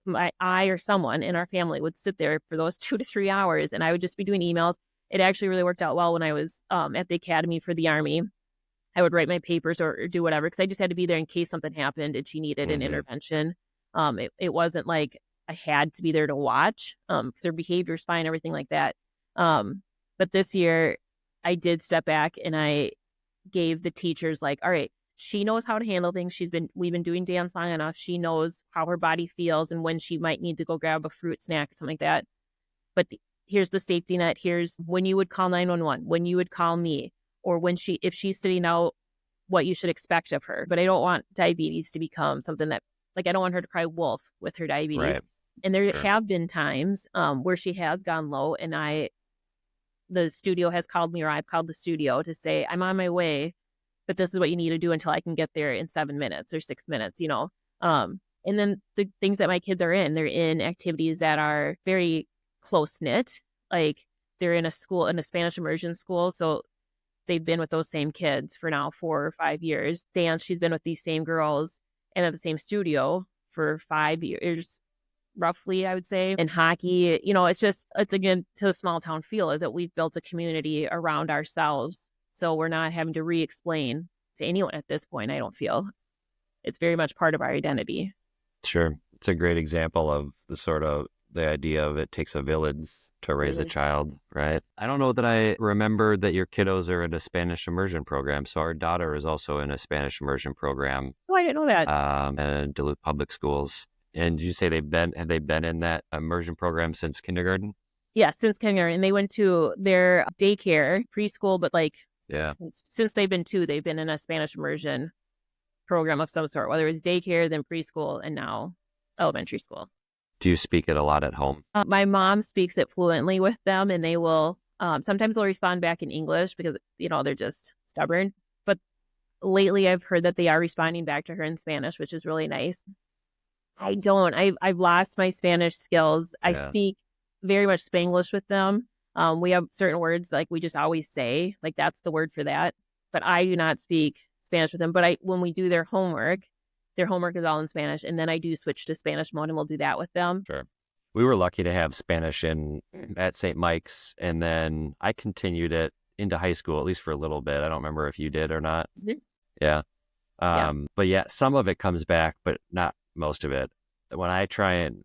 I or someone in our family would sit there for those 2 to 3 hours, and I would just be doing emails. It actually really worked out well when I was at the academy for the Army. I would write my papers or do whatever, because I just had to be there in case something happened and she needed an intervention. It wasn't like I had to be there to watch, because her behavior's fine, everything like that. But this year I did step back and I gave the teachers like, all right, she knows how to handle things. We've been doing dance long enough. She knows how her body feels and when she might need to go grab a fruit snack or something like that. But here's the safety net. Here's when you would call 911, when you would call me, or if she's sitting out, what you should expect of her. But I don't want diabetes to become something that, like, I don't want her to cry wolf with her diabetes. Right. And there have been times where she has gone low, and the studio has called me, or I've called the studio to say, I'm on my way, but this is what you need to do until I can get there in 7 minutes or 6 minutes, and then the things that my kids are in, they're in activities that are very close knit. Like, they're in a Spanish immersion school. So they've been with those same kids for now 4 or 5 years. Dance, she's been with these same girls and at the same studio for 5 years, roughly, I would say. And hockey, it's again, to the small town feel, is that we've built a community around ourselves. So we're not having to re-explain to anyone at this point, I don't feel. It's very much part of our identity. Sure. It's a great example of the idea of it takes a village to raise a child, right? I don't know that I remember that your kiddos are in a Spanish immersion program. So our daughter is also in a Spanish immersion program. Oh, I didn't know that. At Duluth Public Schools. And did you say have they been in that immersion program since kindergarten? Yeah, since kindergarten. They went to their daycare, preschool, but since they've been 2, they've been in a Spanish immersion program of some sort, whether it's daycare, then preschool, and now elementary school. Do you speak it a lot at home? My mom speaks it fluently with them, and they will, sometimes they'll respond back in English because, they're just stubborn. But lately I've heard that they are responding back to her in Spanish, which is really nice. I don't. I've lost my Spanish skills. I speak very much Spanglish with them. We have certain words like we just always say, like that's the word for that. But I do not speak Spanish with them. But when we do their homework is all in Spanish. And then I do switch to Spanish mode, and we'll do that with them. Sure. We were lucky to have Spanish at St. Mike's. And then I continued it into high school, at least for a little bit. I don't remember if you did or not. Mm-hmm. Yeah. But yeah, some of it comes back, but not most of it. When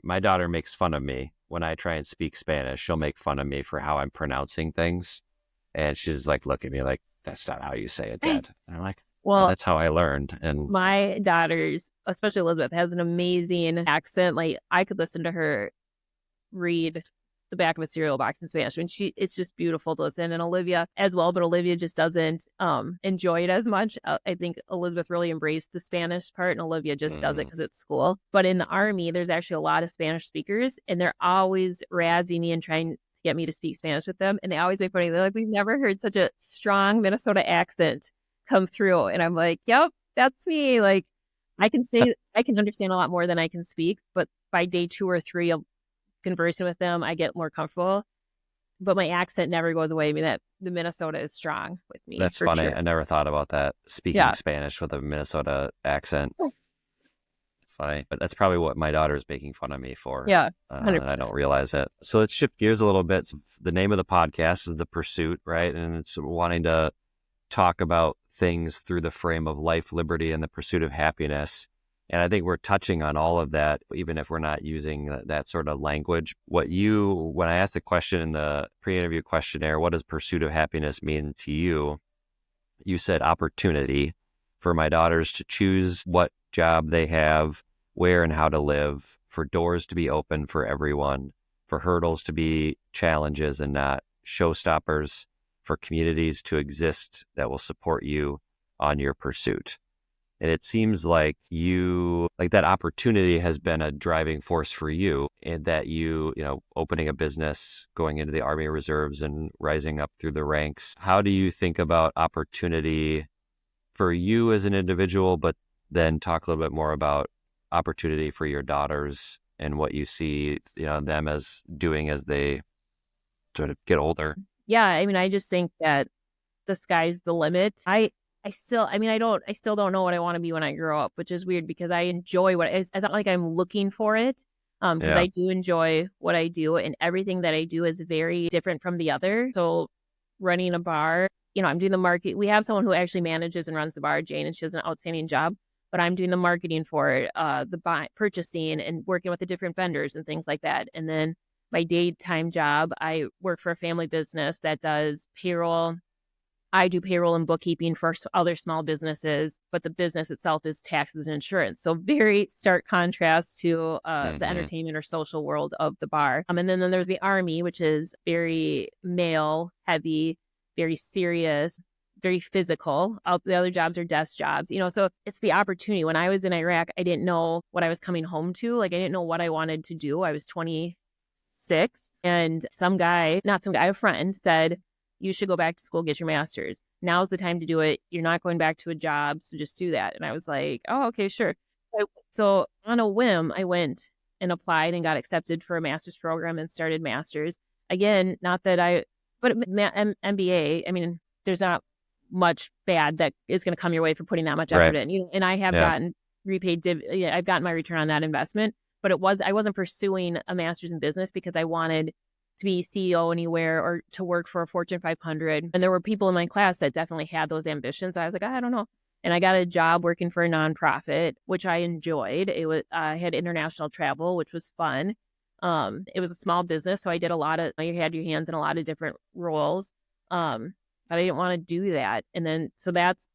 my daughter makes fun of me when I try and speak Spanish. She'll make fun of me for how I'm pronouncing things. And she's like, look at me like, that's not how you say it, Dad. And I'm like, well, that's how I learned. And my daughters, especially Elizabeth, has an amazing accent. Like, I could listen to her read the back of a cereal box in Spanish. I mean, it's just beautiful to listen. And Olivia as well, but Olivia just doesn't enjoy it as much. I think Elizabeth really embraced the Spanish part, and Olivia just does it because it's school. But in the Army, there's actually a lot of Spanish speakers, and they're always razzing me and trying to get me to speak Spanish with them. And they always make fun of me. They're like, we've never heard such a strong Minnesota accent come through. And I'm like, yep, that's me. Like, I can understand a lot more than I can speak, but by day 2 or 3 of conversing with them, I get more comfortable. But my accent never goes away. I mean, that the Minnesota is strong with me. That's funny. Sure. I never thought about that. Speaking Spanish with a Minnesota accent. Funny. But that's probably what my daughter is making fun of me for. Yeah. And I don't realize it. So let's shift gears a little bit. So the name of the podcast is The Pursuit, right? And it's wanting to talk about things through the frame of life, liberty, and the pursuit of happiness. And I think we're touching on all of that, even if we're not using that sort of language. When I asked the question in the pre-interview questionnaire, what does pursuit of happiness mean to you? You said opportunity for my daughters to choose what job they have, where and how to live, for doors to be open for everyone, for hurdles to be challenges and not showstoppers, for communities to exist that will support you on your pursuit. And it seems like that opportunity has been a driving force for you, and that opening a business, going into the Army Reserves and rising up through the ranks. How do you think about opportunity for you as an individual, but then talk a little bit more about opportunity for your daughters and what you see, them as doing as they sort of get older? Yeah. I mean, I just think that the sky's the limit. I still don't know what I want to be when I grow up, which is weird because I enjoy it's not like I'm looking for it. because Yeah. I do enjoy what I do, and everything that I do is very different from the other. So running a bar, I'm doing the market. We have someone who actually manages and runs the bar, Jane, and she does an outstanding job. But I'm doing the marketing for it, purchasing and working with the different vendors and things like that. And then my daytime job, I work for a family business that does payroll. I do payroll and bookkeeping for other small businesses, but the business itself is taxes and insurance. So very stark contrast to the entertainment or social world of the bar. And then there's the Army, which is very male heavy, very serious, very physical. The other jobs are desk jobs, so it's the opportunity. When I was in Iraq, I didn't know what I was coming home to. Like, I didn't know what I wanted to do. I was 26, and a friend said, you should go back to school, get your master's. Now's the time to do it. You're not going back to a job, so just do that. And I was like, oh, okay, sure. So on a whim, I went and applied and got accepted for a master's program and started master's. Again, but MBA, I mean, there's not much bad that is going to come your way for putting that much effort in. And I have gotten repaid. I've gotten my return on that investment, but I wasn't pursuing a master's in business because I wanted to be CEO anywhere or to work for a Fortune 500. And there were people in my class that definitely had those ambitions. I was like, I don't know. And I got a job working for a nonprofit, which I enjoyed. I had international travel, which was fun. It was a small business, so I did you had your hands in a lot of different roles. But I didn't want to do that. And then,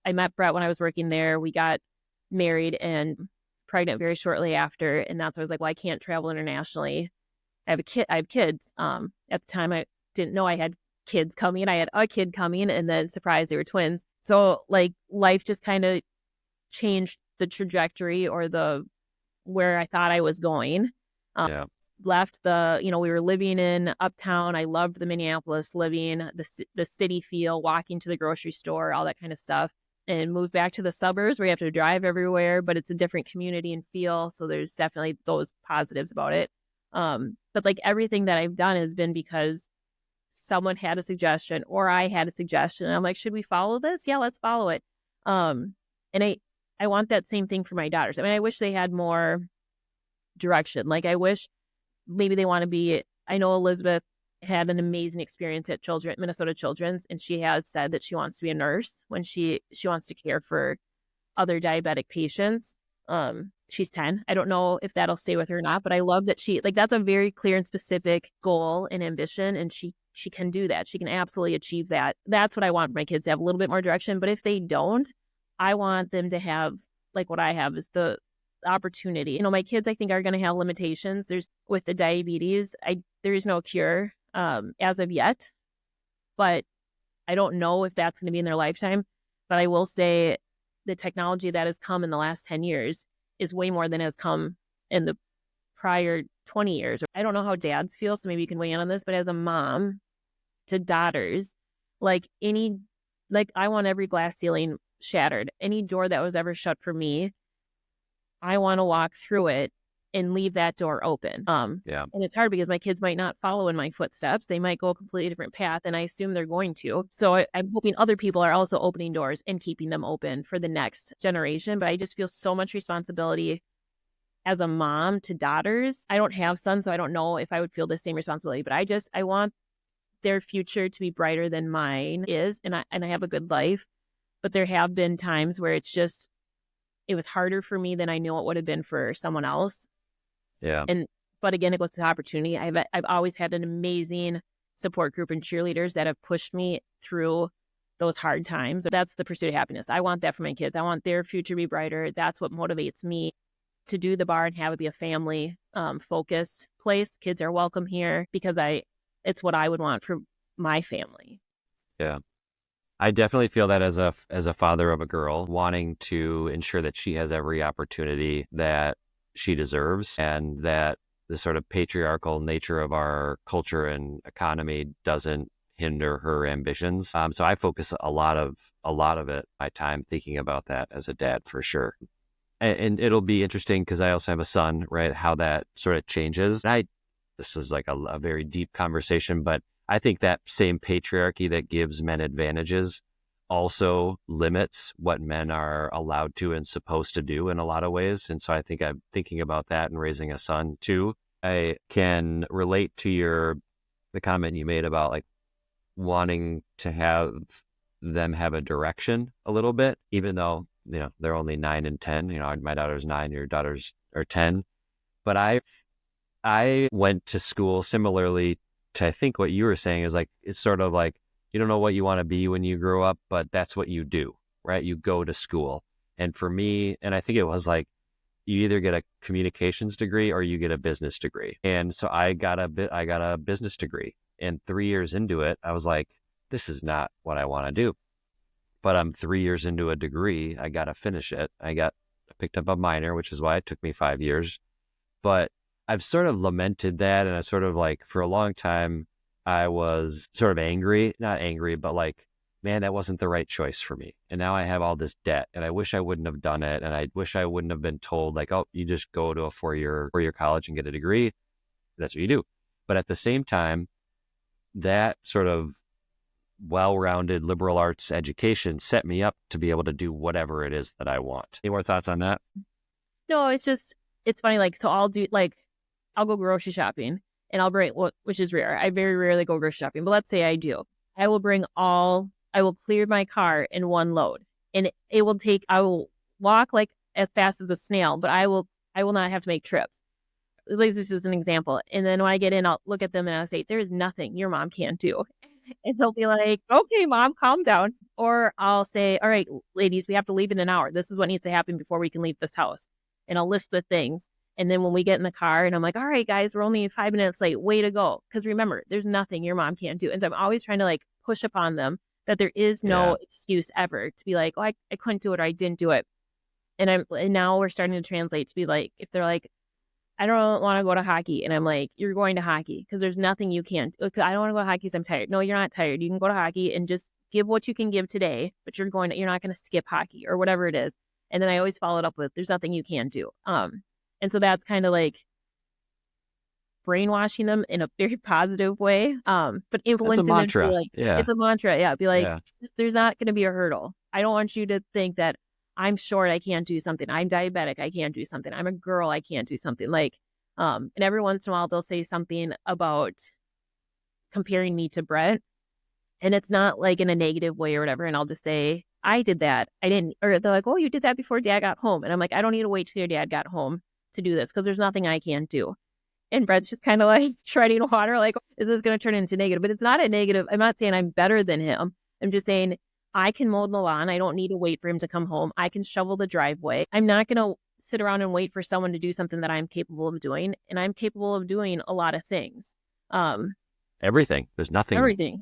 I met Brett when I was working there. We got married and pregnant very shortly after. And that's when I was like, well, I can't travel internationally. I have kids. At the time, I didn't know I had kids coming. I had a kid coming, and then surprise, they were twins. So life just kind of changed the trajectory or where I thought I was going. Left we were living in Uptown. I loved the Minneapolis living, the city feel, walking to the grocery store, all that kind of stuff. And moved back to the suburbs where you have to drive everywhere, but it's a different community and feel. So there's definitely those positives about it. But everything that I've done has been because someone had a suggestion or I had a suggestion. And I'm like, should we follow this? Yeah, let's follow it. And I want that same thing for my daughters. I mean, I wish they had more direction. I wish maybe they want to be, I know Elizabeth had an amazing experience at Minnesota Children's, and she has said that she wants to be a nurse when she wants to care for other diabetic patients. She's 10. I don't know if that'll stay with her or not, but I love that that's a very clear and specific goal and ambition. And she can do that. She can absolutely achieve that. That's what I want my kids to have, a little bit more direction. But if they don't, I want them to have what I have is the opportunity. My kids, I think, are going to have limitations. With the diabetes, there is no cure, as of yet, but I don't know if that's going to be in their lifetime. But I will say the technology that has come in the last 10 years is way more than has come in the prior 20 years. I don't know how dads feel, so maybe you can weigh in on this, but as a mom to daughters, I want every glass ceiling shattered. Any door that was ever shut for me, I want to walk through it and leave that door open. And it's hard because my kids might not follow in my footsteps. They might go a completely different path, and I assume they're going to. So I'm hoping other people are also opening doors and keeping them open for the next generation. But I just feel so much responsibility as a mom to daughters. I don't have sons, so I don't know if I would feel the same responsibility, but I want their future to be brighter than mine is. And I have a good life, but there have been times where it was harder for me than I knew it would have been for someone else. Yeah. But again, it was the opportunity. I've always had an amazing support group and cheerleaders that have pushed me through those hard times. That's the pursuit of happiness. I want that for my kids. I want their future to be brighter. That's what motivates me to do the bar and have it be a family focused place. Kids are welcome here because it's what I would want for my family. Yeah. I definitely feel that as a father of a girl, wanting to ensure that she has every opportunity that she deserves, and that the sort of patriarchal nature of our culture and economy doesn't hinder her ambitions. So I focus a lot of my time thinking about that as a dad, for sure. And it'll be interesting because I also have a son, right? How that sort of changes. This is a very deep conversation, but I think that same patriarchy that gives men advantages also limits what men are allowed to and supposed to do in a lot of ways. And so I think I'm thinking about that and raising a son too. I can relate to the comment you made about like wanting to have them have a direction a little bit, even though, they're only 9 and 10. My daughter's 9, your daughters are 10. But I went to school similarly to, I think what you were saying is like, it's sort of like, you don't know what you want to be when you grow up, but that's what you do, right? You go to school. And for me, and I think it was like, you either get a communications degree or you get a business degree. And so I got a business degree. And 3 years into it, I was like, this is not what I want to do. But I'm 3 years into a degree. I got to finish it. I picked up a minor, which is why it took me 5 years. But I've sort of lamented that. And I sort of like, for a long time, I was sort of angry, not angry, but like, man, that wasn't the right choice for me. And now I have all this debt and I wish I wouldn't have done it. And I wish I wouldn't have been told like, oh, you just go to a four-year college and get a degree. That's what you do. But at the same time, that sort of well-rounded liberal arts education set me up to be able to do whatever it is that I want. Any more thoughts on that? No, it's funny. Like, so I'll go grocery shopping and I'll bring, which is rare. I very rarely go grocery shopping, but let's say I do. I will clear my car in one load, and I will walk like as fast as a snail, but I will not have to make trips. At least this is an example. And then when I get in, I'll look at them and I'll say, there's nothing your mom can't do. And they'll be like, okay, mom, calm down. Or I'll say, all right, ladies, we have to leave in an hour. This is what needs to happen before we can leave this house. And I'll list the things. And then when we get in the car and I'm like, all right, guys, we're only 5 minutes late. Way to go. Because remember, there's nothing your mom can't do. And so I'm always trying to like push upon them that there is no excuse ever to be like, oh, I couldn't do it or I didn't do it. And now we're starting to translate to be like, if they're like, I don't want to go to hockey. And I'm like, you're going to hockey because there's nothing you can't. I don't want to go to hockey because I'm tired. No, you're not tired. You can go to hockey and just give what you can give today, but you're not going to skip hockey or whatever it is. And then I always follow it up with, there's nothing you can do. And so that's kind of like brainwashing them in a very positive way. But influencing them to be like, it's a mantra. Yeah. Be like, there's not going to be a hurdle. I don't want you to think that I'm short, I can't do something. I'm diabetic, I can't do something. I'm a girl, I can't do something. Like, and every once in a while they'll say something about comparing me to Brett. And it's not like in a negative way or whatever. And I'll just say, I did that. I didn't. Or they're like, oh, you did that before Dad got home. And I'm like, I don't need to wait till your dad got home to do this because there's nothing I can't do. And Brett's just kind of like treading water, like, is this going to turn into negative? But it's not a negative. I'm not saying I'm better than him. I'm just saying I can mow the lawn. I don't need to wait for him to come home. I can shovel the driveway. I'm not going to sit around and wait for someone to do something that I'm capable of doing. And I'm capable of doing a lot of things. Everything. There's nothing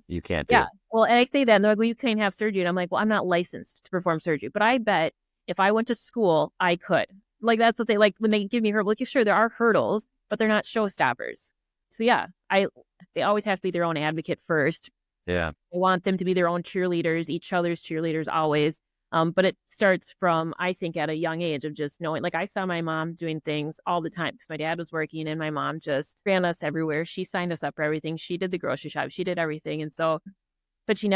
you can't do. Yeah. Well, and I say that and they're like, well, you can't have surgery. And I'm like, well, I'm not licensed to perform surgery, but I bet if I went to school, I could. Like, that's what they like when they give me hurdles. Like, sure, there are hurdles, but they're not showstoppers. So yeah, they always have to be their own advocate first. Yeah. I want them to be their own cheerleaders, each other's cheerleaders always. But it starts from, I think, at a young age of just knowing, like I saw my mom doing things all the time because my dad was working and my mom just ran us everywhere. She signed us up for everything. She did the grocery shop. She did everything. And so, but she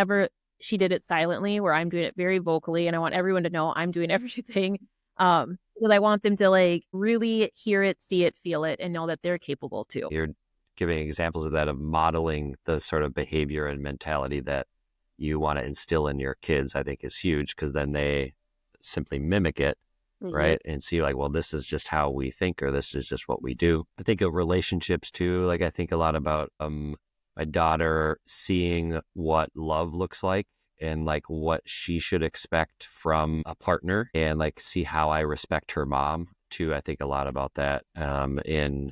did it silently where I'm doing it very vocally. And I want everyone to know I'm doing everything. Because I want them to like really hear it, see it, feel it, and know that they're capable too. You're giving examples of that, of modeling the sort of behavior and mentality that you want to instill in your kids, I think is huge because then they simply mimic it, right? And see like, well, this is just how we think or this is just what we do. I think of relationships too. Like I think a lot about my daughter seeing what love looks like and like what she should expect from a partner and like see how I respect her mom too. I think a lot about that in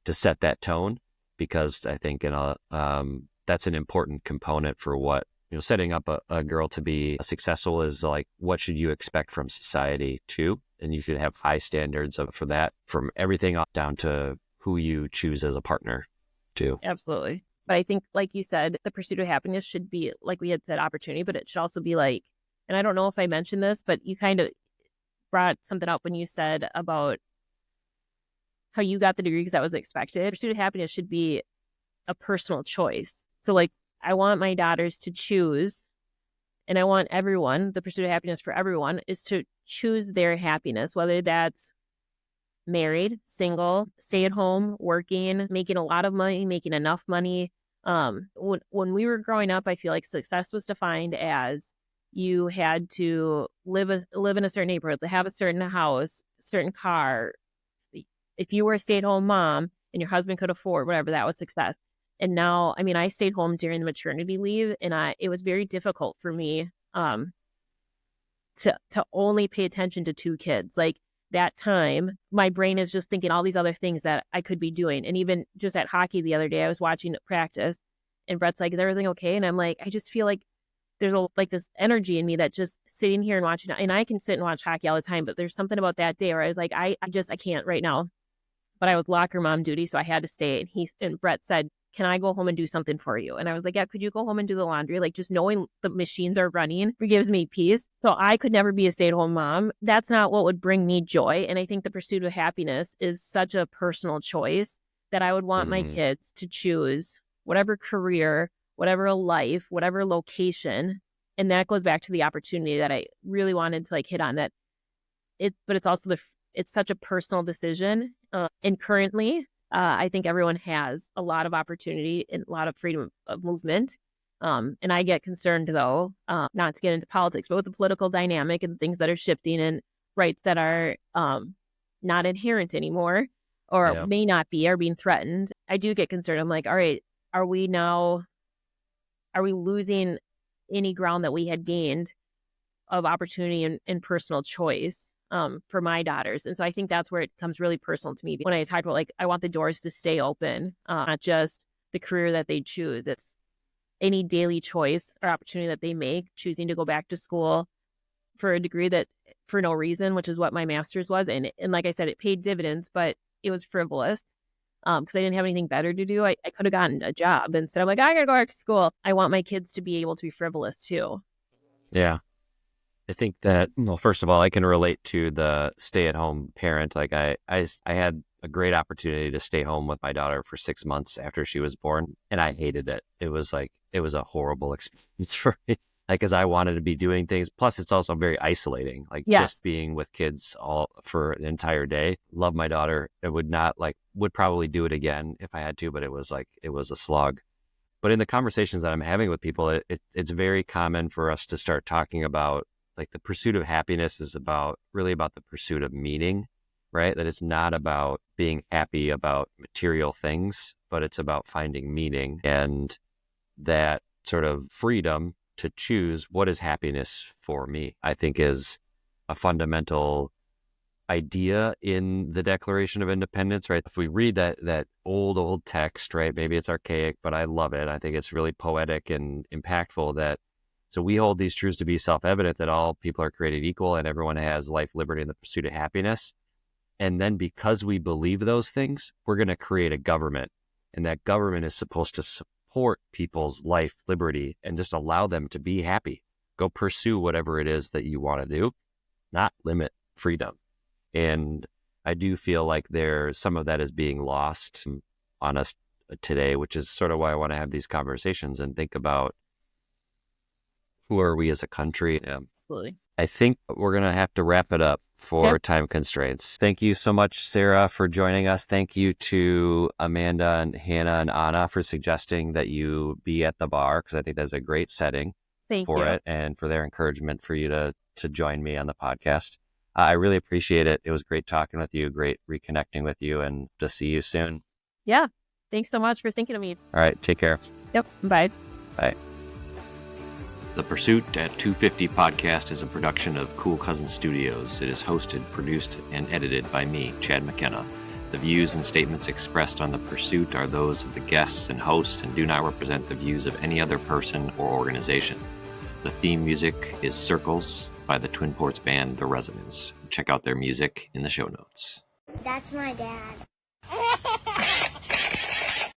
to set that tone because I think that's an important component for what, setting up a girl to be successful is like, what should you expect from society too? And you should have high standards for that, from everything up down to who you choose as a partner too. Absolutely. But I think, like you said, the pursuit of happiness should be, like we had said, opportunity, but it should also be like, and I don't know if I mentioned this, but you kind of brought something up when you said about how you got the degree because that was expected. Pursuit of happiness should be a personal choice. So like, I want my daughters to choose, and I want everyone, the pursuit of happiness for everyone is to choose their happiness, whether that's married, single, stay at home, working, making a lot of money, making enough money. When we were growing up, I feel like success was defined as you had to live in a certain neighborhood, have a certain house, certain car. If you were a stay-at-home mom and your husband could afford whatever, that was success. And now, I mean, I stayed home during the maternity leave, and it was very difficult for me to only pay attention to 2 kids. Like that time, my brain is just thinking all these other things that I could be doing. And even just at hockey the other day, I was watching practice, and Brett's like, "Is everything okay?" And I'm like, I just feel like there's this energy in me that just sitting here and watching, and I can sit and watch hockey all the time, but there's something about that day where I was like, I can't right now. But I was locker mom duty, so I had to stay. And Brett said, "Can I go home and do something for you?" And I was like, "Yeah, could you go home and do the laundry?" Like, just knowing the machines are running gives me peace. So I could never be a stay-at-home mom. That's not what would bring me joy. And I think the pursuit of happiness is such a personal choice that I would want my kids to choose whatever career, whatever life, whatever location. And that goes back to the opportunity that I really wanted to hit on, that but it's also it's such a personal decision. And currently, I think everyone has a lot of opportunity and a lot of freedom of movement. And I get concerned, though, not to get into politics, but with the political dynamic and things that are shifting and rights that are not inherent anymore or may not be, are being threatened. I do get concerned. I'm like, all right, are we losing any ground that we had gained of opportunity and personal choice for my daughters? And so I think that's where it becomes really personal to me. When I talk about I want the doors to stay open, not just the career that they choose. It's any daily choice or opportunity that they make, choosing to go back to school for a degree that for no reason, which is what my master's was. And like I said, it paid dividends, but it was frivolous because I didn't have anything better to do. I could have gotten a job. Instead, I'm like, I got to go back to school. I want my kids to be able to be frivolous too. Yeah. I think that, well, first of all, I can relate to the stay-at-home parent. Like I had a great opportunity to stay home with my daughter for 6 months after she was born, and I hated it. It was a horrible experience for me, because I wanted to be doing things. Plus, it's also very isolating, just being with kids all for an entire day. Love my daughter. I would probably do it again if I had to, but it was a slog. But in the conversations that I'm having with people, it's very common for us to start talking about the pursuit of happiness is really about the pursuit of meaning, right? That it's not about being happy about material things, but it's about finding meaning, and that sort of freedom to choose what is happiness for me, I think, is a fundamental idea in the Declaration of Independence, right? If we read that old text, right, maybe it's archaic, but I love it. I think it's really poetic and impactful. So we hold these truths to be self-evident, that all people are created equal and everyone has life, liberty, and the pursuit of happiness. And then because we believe those things, we're going to create a government. And that government is supposed to support people's life, liberty, and just allow them to be happy. Go pursue whatever it is that you want to do, not limit freedom. And I do feel like some of that is being lost on us today, which is sort of why I want to have these conversations and think about who are we as a country. Absolutely. I think we're going to have to wrap it up for time constraints. Thank you so much, Sara, for joining us. Thank you to Amanda and Hannah and Anna for suggesting that you be at the bar, because I think that's a great setting for it, and for their encouragement for you to join me on the podcast. I really appreciate it. It was great talking with you, great reconnecting with you, and to see you soon. Yeah. Thanks so much for thinking of me. All right. Take care. Yep. Bye. Bye. The Pursuit at 250 podcast is a production of Cool Cousin Studios. It is hosted, produced, and edited by me, Chad McKenna. The views and statements expressed on The Pursuit are those of the guests and host and do not represent the views of any other person or organization. The theme music is Circles by the Twin Ports band The Resonance. Check out their music in the show notes. That's my dad.